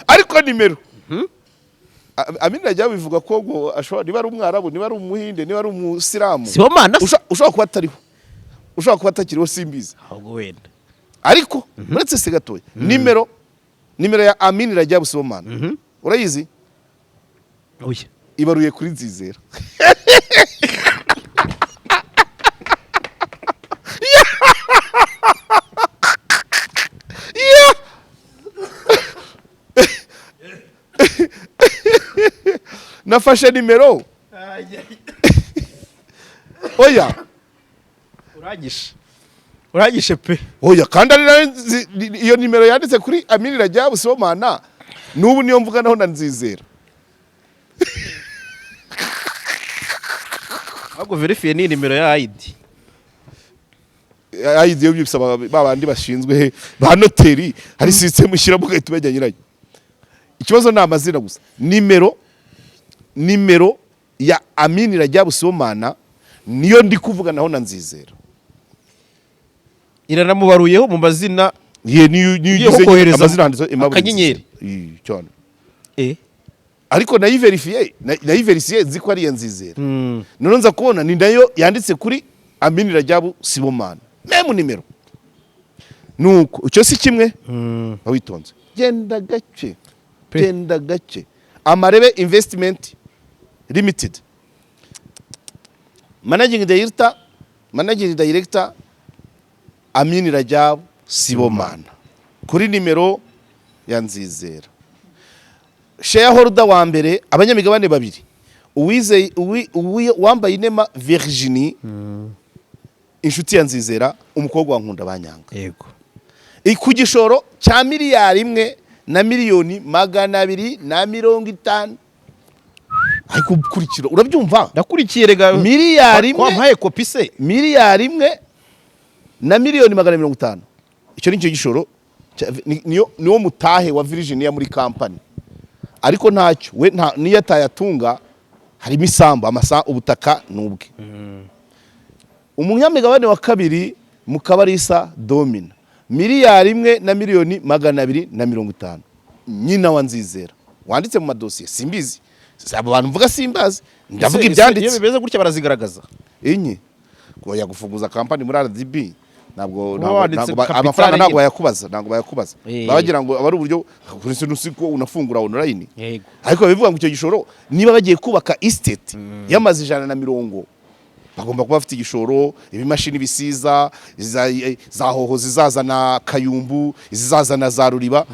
ariko nimero Amin Rajab bivuga ko ngo ashobora niba ari umwarabu niba ari umuhinde niba ari umusilamu Sibomana ushobora kuba atariho ushobora kuba atakiriho simbizi ahubwo wenda ariko uretse se gatoya nimero ya Amin Rajab Sibomana urayizi oya ibaruye kuri Nzizera. Nafashe nimero oya uragishe pe oya kandi iyo nimero yanditse kuri Amin Rajab Sibomana n'ubu niyo mvuga naho na Nzizera. ahubwo verify ni nimero ya ID yo byibisaba babandi bashinzwe ba noteri hari system ishyiramo gahita ubajya nyirayo. Ikibazo ni amazina gusa. Nimero ya Amin Rajab Sibomana niyo ndi kuvuga naho na Nzizera. iranamubaruyeho mu mazina niyo kohereza amazina handitse akanyenyeri cyane ariko nayiverifie nzi ko ari ya Nzizera. None nza kubona ni nayo yanditse kuri Amin Rajab Sibomana memu nimero nuko icyo si kimwe witonze genda gace Amarebe Investment Limited managing director Amin Rajab Sibomana kuri nimero ya Nzizera. Shareholder wa mbere abanyamigabane babiri wambaye inema Virginie inshuti ya Nzizera umukobwa wa NKUNDABANYANGA yego ku gishoro cya miliyari 1 na miliyoni 250 ariko kurikira urabyumva ndakurikiye rega miliyari 1 wampaye kopi se miliyari 1 na miliyoni 250 icyo nicyo gishoro niwo mutahe wa Virginia muri company ariko ntacyo we niyo atayatunga harimo isambu ubutaka nubwe. Umunyamigabane wa kabiri Mukabarisa Domina miliyari 1 na miliyoni 250 nyina wa Nzizera wanditse mu madosiye simbizi abo bantu mvuga simbazi ndavuga ibyanditse iyo bimeze gutya barazigaragaza inyi ko yagufunguza company muri RDB ntabwo amafaranga ntabwo bayakubaza babagira ngo abari uburyo ko unafungura online ariko bivuga ngo icyo gishoro niba bagiye kubaka estate yamaze 150 bagomba kuba bafite igishoro ibimashini bisiza za hoho zizazana Kayumbu izizazana za Ruriba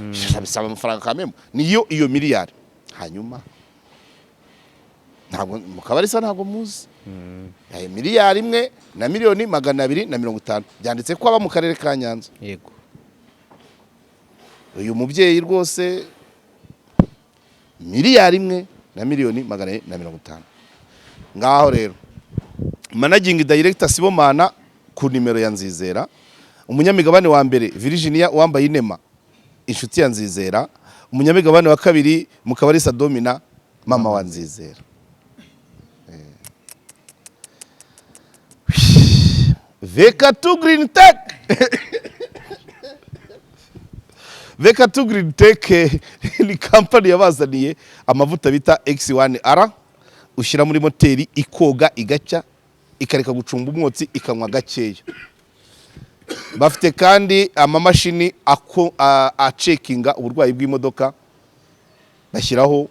bisaba amafaranga kamemo niyo iyo miliyari hanyuma ntabwo Mukabarisa ntabwo muzi miliyari 1 na miliyoni 250 byanditse ko aba mu karere ka Nyanza yego. Uyu mubyeyi rwose miliyari 1 na miliyoni 250 ngaho rero managing director Sibomana ku nimero ya Nzizera. Umunyamigabane wa mbere Virginia wambaye inema inshuti ya Nzizera. Umunyamigabane wa kabiri Mukabarisa Domina mama wa Nzizera. VK2 Green Tech Vekatu Green Tech ni company yabazaniye amavuta bita X1R ushyira muri moteri ikoga igacya ikareka gucumba umwotsi ikanywa gakeya. Bafite kandi amamashini acekinga uburwayi bw'imodoka, bashyiraho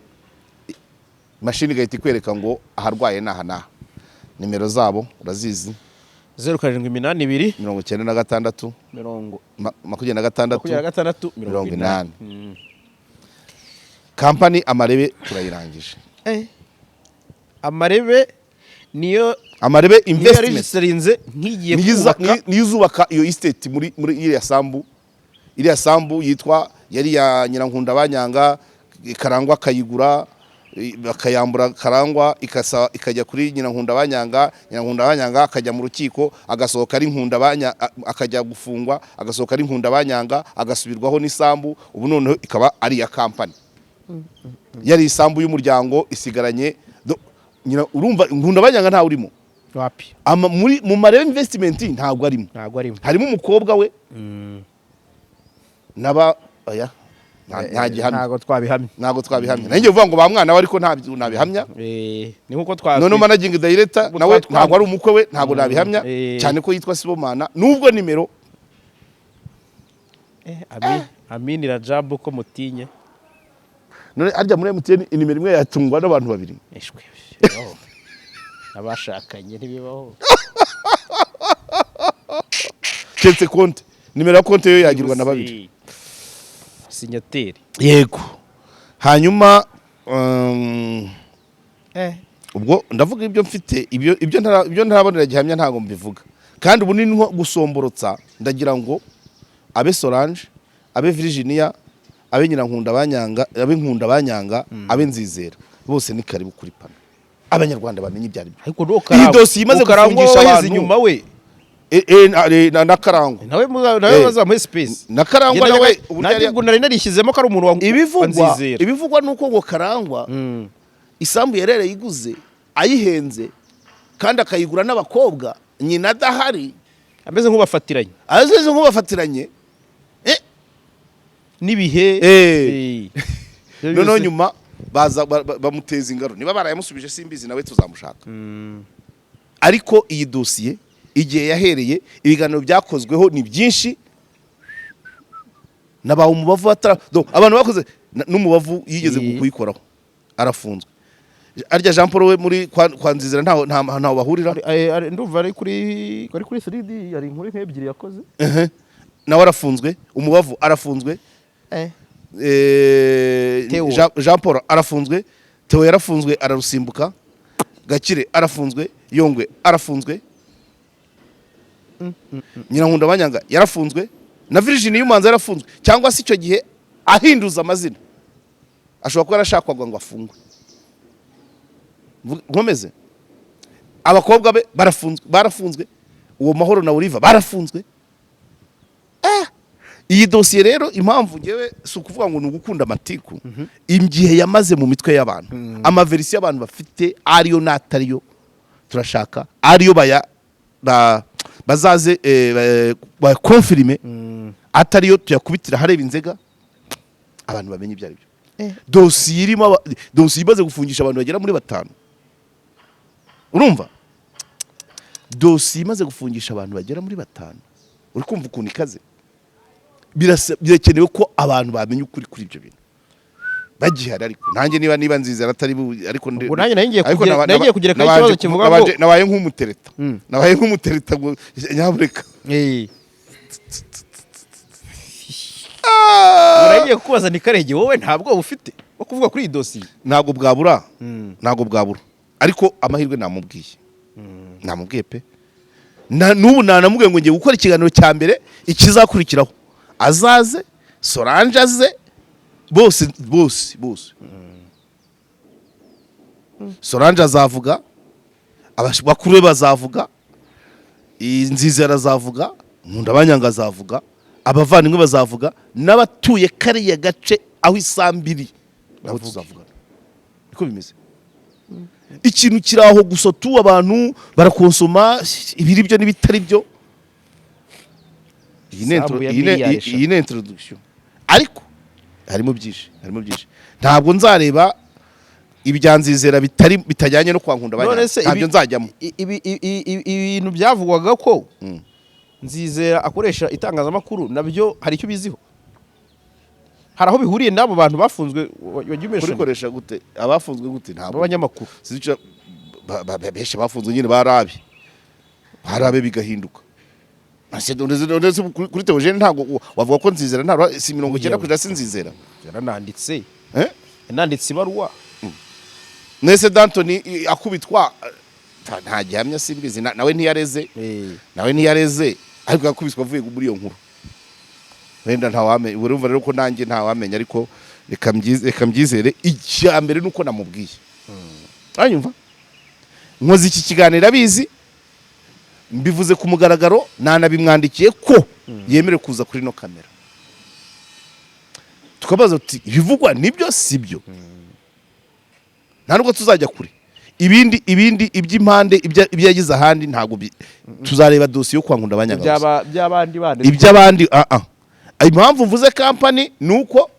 mashini igahita ikwereka ngo aharwaye naha naha. Nimero zabo urazizi 0782 96 26 Company Amarebe turayirangije. Amarebe niyo Amarebe investment nkigiye kubaka niyuzubaka iyo estate muri iriya sambu yitwa yari ya NKUNDABANYANGA, Karangwa kayigura bakayambura Karangwa ikajya kuri NKUNDABANYANGA akajya mu rukiko agasohoka ari akajya gufungwa agasohoka ari NKUNDABANYANGA agasubirwaho n'isambu, ubu noneho ikaba ari ya company. Yari isambu y'umuryango isigaranye urumva NKUNDABANYANGA nta urimo wapi mu Marebe investment ntabwo arimo, harimo umukobwa we naba oya nta gihamya ntago twabihamya nanjye uvuga ngo ba mwana we ariko ntabihamya ni nkuko twa none managing director nawe ntago ari umukwe we ntago nabihamya cyane ko yitwa Sibomana nubwo nimero Amini Rajab ko mutinye none arya muri MTN inimero imwe yatungwa n'abantu babiri abashakanye ntibibaho ketse konte nimero ya konte yo yagirwa na babiri signataire yego. Hanyuma ubwo ndavuga ibyo mfite ibyo ntarabonera gihamya ntago mbivuga, kandi ubu ni nko gusomborotsa. Ndagira ngo abe Solange, abe Virginia, abe NKUNDABANYANGA, abe NKUNDABANYANGA, abe NZIZERA bose ni karibu kuri pana. Abanyarwanda bamenye ibyari byo. Iyi dossier imaze gufungisha abantu inyuma we na Karangwa nawe bazamuhe space na Karangwa nawe ntabwo nari narishyizemo ko ari umuntu wa ibivugwa nuko ngo Karangwa isambu yarere yiguze ayihenze kandi akayigura n'abakobwa nyina adahari, ameze nk'ubafatiranye n'ibihe noneho nyuma baza bamuteza ingaro. Niba barayamusubije simbizi nawe tuzamushaka. Ariko iyi dossier igihe yahereye ibiganiro byakozweho ni byinshi, nabaho umubavu abantu bakoze n'umubavu yigeze kuyikoraho arafunzwe. Arya Jean Paul we muri kwa NZIZERA ntaho bahurira, ndumva ari kuri 3D yari inkuru nk'ebyiri yakoze nawe arafunzwe, umubavu arafunzwe, Jean Paul arafunzwe, Theo yarafunzwe ararusimbuka, Gakire arafunzwe, Yongwe arafunzwe, NKUNDABANYANGA yarafunzwe, na Virginia y'Umanza yarafunzwe. Cyangwa se icyo gihe ahinduza amazina ashobora kuba yarashakwaga ngo afungwe. Nkomeze abakobwa be barafunzwe, uwo Mahoro na Oliva barafunzwe. Iyi dossier rero impamvu ngewe si ukuvuga ngo ni ugukunda amatiku, igihe yamaze mu mitwe y'abantu, amaverisi y'abantu bafite ariyo n'atariyo turashaka ariyo bazaze bakonfirime, atariyo tuyakubitira hareba inzega abantu bamenye ibyo ari byo. Dossier imaze gufungisha abantu bagera muri 5. Urumva dossier imaze gufungisha abantu bagera muri 5, uri kumva ukuntu ikaze. Birakenewe ko abantu bamenye ukuri kuri ibyo bintu bagihari. Ariko nanjye niba NZIZERA atari ariko nanjye nagiye kugereka ikibazo kivuga ngo nabaye nk'umutereta ngo nyabureka uragiye kubaza ni Karege wowe ntabwo ufite wo kuvuga kuri iyi dossier. Ntabwo bwabura ariko amahirwe namubwiye pe n'ubu nanamubwiye ngo ngiye gukora ikiganiro cya mbere ikizakurikiraho azaze Solange aze bose Solange azavuga, abakuru bazavuga, NZIZERA azavuga, NKUNDABANYANGA azavuga, abavandimwe bazavuga, n'abatuye kariya gace aho isambiri nabo tuzavuga. Niko bimeze. Ikintu kiraho gusa tu abantu barakonsoma ibiri byo n'ibitari byo. Iyi ni introduction. ariko harimo byinshi ntabwo nzareba ibya NZIZERA bitajyanye no kwa Nkundabanyanga ntabyo nzajyamo. Ibintu byavugwaga ko NZIZERA akoresha itangazamakuru nabyo hari icyo biziho, hari aho bihuriye n'abo bantu bafunzwe kurikoresha gute, abafunzwe gute ntabwo abanyamakuru benshi bafunzwe nyine barabe bigahinduka. Kuri Theogene ntabwo wavuga ko NZIZERA nta si 90% si NZIZERA yarananditse yananditse ibaruwa nese D'Antoni akubitwa nta gihamya sibizi nawe ntiyareze ariko yakubiswa avuye muri iyo nkuru wenda ntawamenye urumva rero ko nanjye ntawamenya ariko reka mbyizere icyambere nuko namubwiye anyumva nkoze iki kiganiro abizi mbivuze ku mugaragaro nanabimwandikiye ko yemere kuza kuri no kamera tukabaza tuti ibivugwa nibyo sibyo nta nubwo tuzajya kure ibindi iby'impande ibyo yagize ahandi ntabwo tuzareba dosiye yo kwa Nkundabanyanga iby'abandi impamvu mvuze company nuko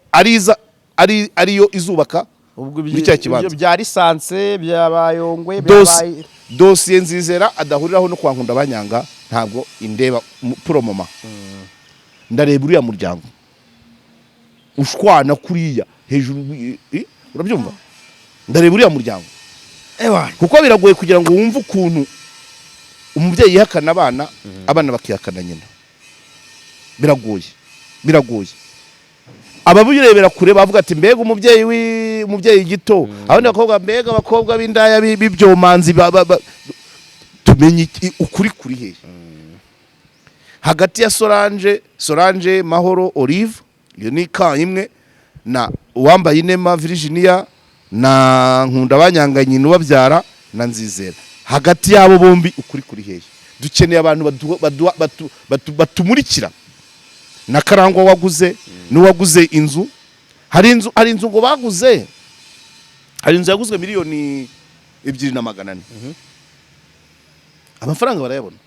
ariyo izubaka muri cya kibanza bya lisanse byabayongwe dosiye NZIZERA adahuriraho no kwa Nkundabanyanga ntabwo indeba promoma ndareba uriya muryango ushwana kuriya hejuru urabyumva ndareba uriya muryango kuko biragoye kugira ngo wumve ukuntu umubyeyi yihakana abana bakihakana nyina biragoye ababirebera kure bavuga ati mbega umubyeyi gito abandi bakobwa mbega abakobwa b'indaya b'ibyomanzi tumenye ukuri kuri hehe hagati ya Solange Mahoro Olive iyo ni ka imwe na uwambaye inema Virginia na Nkundabanyanga nyina ubabyara na NZIZERA hagati yabo bombi ukuri kuri hehe dukeneye abantu batumurikira na Karangwa waguze n'uwaguze inzu hari inzu ngo baguze hari inzu yaguzwe miliyoni 2,400 amafaranga barayabona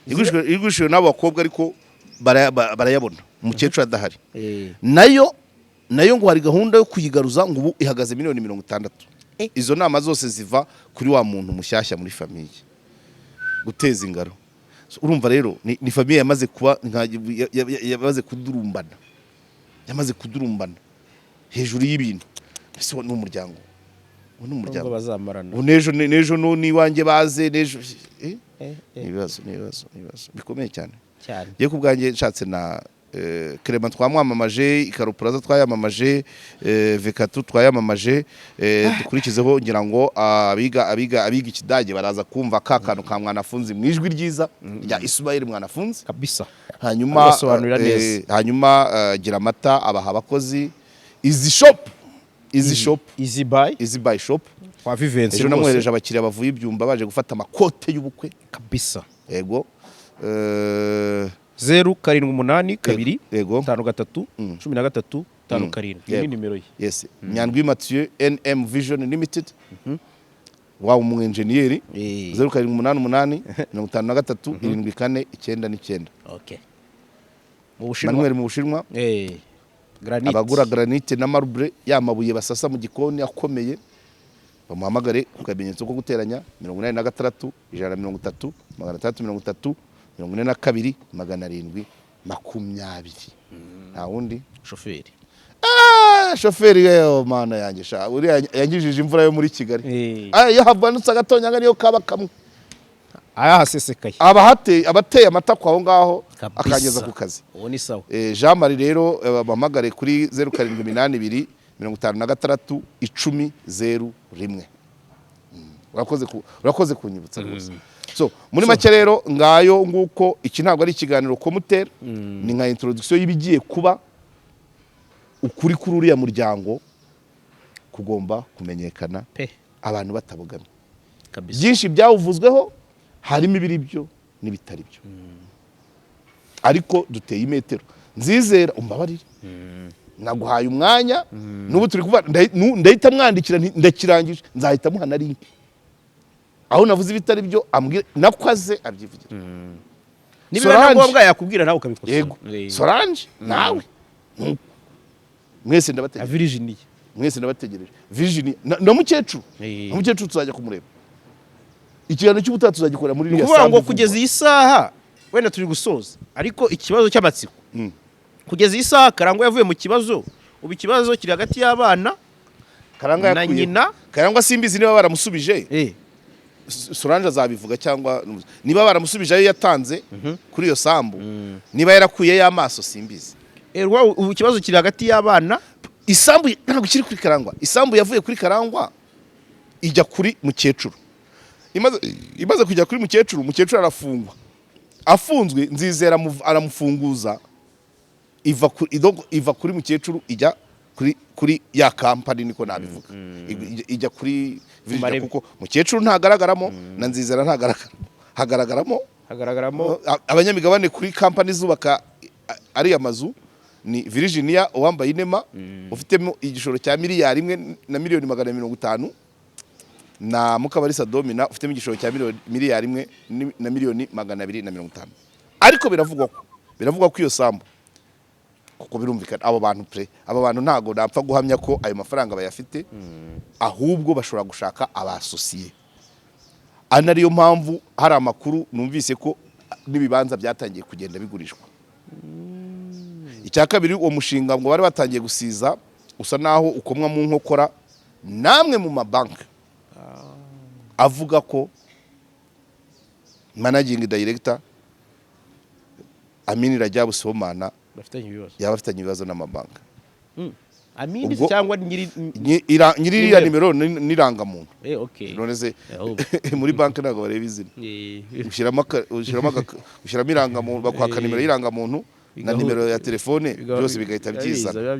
igurishijwe n'abo bakobwa ariko barayabona umukecuru adahari nayo ngo hari gahunda yo kuyigaruza ngo ubu ihagaze miliyoni 60. Izo nama zose ziva kuri wa muntu mushyashya muri famiye guteza ingaro. Urumva rero ni famiye yamaze kuba yamaze kudurumbana hejuru y'ibintu. Ese ni umuryango bazamarana nejo ni wanjye baze nejo ibibazo bikomeye cyane ye kubwanjye nshatse na Clement twamwamamaje Ikaropuraza twayamamaje V4 twayamamaje dukurikizeho ngira ngo abiga ikidage baraza kumva kakano ka mwanafunzi mwijwi ryiza rya Ismail mwanafunzi kabisa hanyuma gira amata abaha abakozi Easy Shop Easy buy shop kwa Vivense ejo namwereje abakiriya bavuye ibyumba baje gufata amakote y'ubukwe kabisa yego 078 2 yego 53 13 57 ni nimero ye. Yes Nyandwi Mathieu NM Vision Limited wa umwenjeniyeri 078 53 74 okay Manuel mu Bushinwa granite abagura granite na marble yamabuye basasa mu gikoni akomeye bamuhamagare ku kabinyetso ko guteranya 86 130 330 42 720 nta wundi shoferi yewe mana yanjye sha uri yangijije imvura yo muri Kigali yo havanutse agatonyanga niyo kaba kamwe hasesekaye abateye amata kwaho ngaho akageza ku kazi uwo ni sawa. Jean Marie rero bahamagare kuri 0782 56 10 01 urakoze kunyibutsa rwose. So muri make rero ngayo nguko iki ntabwo ari ikiganiro komutera ni nka introduction y'ibigiye kuba ukuri kuri uriya muryango kugomba kumenyekana abantu batabogamye kabisa. Byinshi byawuvuzweho harimo ibiri byo n'ibitari byo ariko duteye imetero NZIZERA umbabarire naguhaye umwanya n'ubu turi kuva ndahita mwandikira ndakirangije nzahita muhana link aho navuze ibitari byo ambwira nakwaze abyivugira niba nabwo yakubwira nawe ukabikora. Yego Solange nawe mwese ndabategereje Virginia mwese ndabategereje Virginia na mukecuru na mukecuru tuzajya kumureba ikiganiro cy'ubutaha tuzagikora muri iriya kuvuga ngo kugeza iyi saha wenda turi gusoza ariko ikibazo cy'amatsiko kugeza iyi saha Karangwa yavuye mu kibazo ubu ikibazo kiri hagati y'abana Karangwa na nyina Karangwa simbizi niba baramusubije Solange azabivuga cyangwa niba baramusubije ayo yatanze kuri iyo sambu niba yarakuye y'amaso simbizi ubu ikibazo kiri hagati y'abana isambu ntabwo kiri kuri Karangwa isambu yavuye kuri Karangwa ijya kuri mukecuru imaze kujya kuri mukecuru arafungwa afunzwe NZIZERA aramufunguza iva kuri mukecuru ijya kuri ya kampani niko nabivuga ijya kuri Virginia kuko mukecuru ntagaragaramo na NZIZERA ntagaragaramo abanyamigabane kuri kampani zubaka ari amazu ni Virginia uwambaye inema ufitemo igishoro cya miliyari 1 na miliyoni 150 na Mukabarisa Domina ufitemo igishoro cya miliyari 1 na miliyoni 250 ariko biravugwa ko iyo sambu kuko birumvikana abo bantu ntago napfa guhamya ko ayo mafaranga bayafite ahubwo bashobora gushaka abasosiye anariyo mpamvu hari amakuru numvise ko nibibanza byatangiye kugenda bigurishwa icya kabiri uwo mushinga ngo bari batangiye gusiza usa naho ukomwa mu nkokora namwe mu mabanki avuga ko managing director Amini Rajabu Somana yaba afitanye ibibazo n'amabanki Amini cyangwa nyiri ya nimero nirangamuntu none se muri banki ntago bareba izina ushyiramo irangamuntu bakwaka nimero y'irangamuntu na nimero ya telefone byose bigahita byizana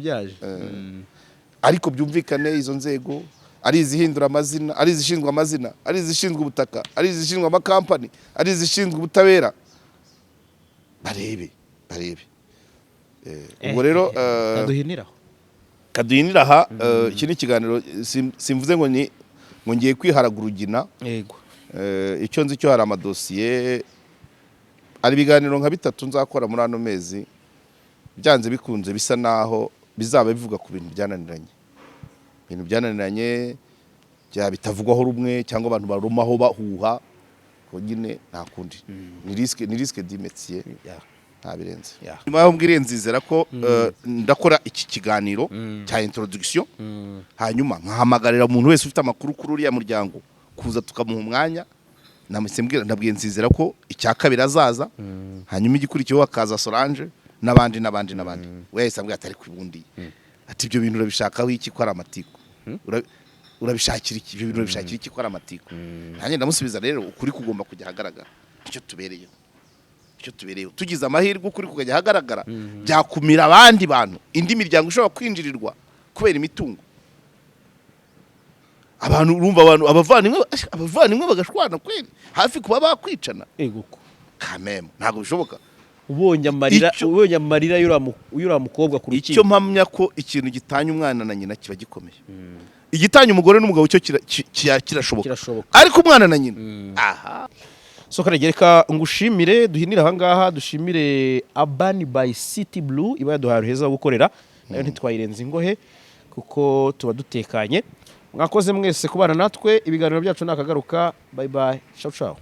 ariko byumvikane izo nzego ari izihindura amazina ari izishinzwe amazina ari izishinzwe ubutaka ari izishinzwe amakampani ari izishinzwe ubutabera barebe ubwo rero kaduhinira aha iki ni ikiganiro simvuze ngo ngiye kwiharagura urugina yego icyo nzi cyo hari amadosiye ari ibiganiro nka 3 nzakora muri ano mezi byanze bikunze bisa naho bizaba bivuga ku bintu byananiranye bya bitavugwaho rumwe cyangwa abantu barumaho bahuha ko nyine nta kundi ni risque d'imetier nta birenze nyuma yo mbwire NZIZERA ko ndakora iki kiganiro cya introduction hanyuma nkahamagarira umuntu wese ufite amakuru kuri uriya muryango kuza tukamuha umwanya nabwiye NZIZERA ko icya kabiri azaza hanyuma igikurikiyeho akaza Solange n'abandi wese ambwiye atari kubundi ati ibyo bintu urabishakaho iki ko ari amatiko urabishakira iki ibyo bintu urabishakira iki ko ari amatiko nanjye ndamusubiza rero ukuri kugomba kujya hagaragara icyo tubereyeho tugize amahirwe ukuri kujya hagaragara byakumira abandi bantu indi miryango ishobora kwinjirirwa kubera imitungo abantu urumva abantu abavandimwe bagashwana kweri hafi kuba bakwicana eguko kameme ntabwo bishoboka ubonye amarira y'ura mukobwa ku rukiko icyo mpamya ko ikintu gitanya umwana na nyina kiba gikomeye igitanya umugore n'umugabo cyo kirashoboka ariko umwana na nyina aha so Karegereka ngushimire duhinira aha ngaha dushimire Urban by City Blue iba yaduhaye heza gukorera nayo ntitwayirenza ingohe kuko tuba dutekanye mwakoze mwese kubana natwe ibiganiro byacu nakagaruka bye bye ciao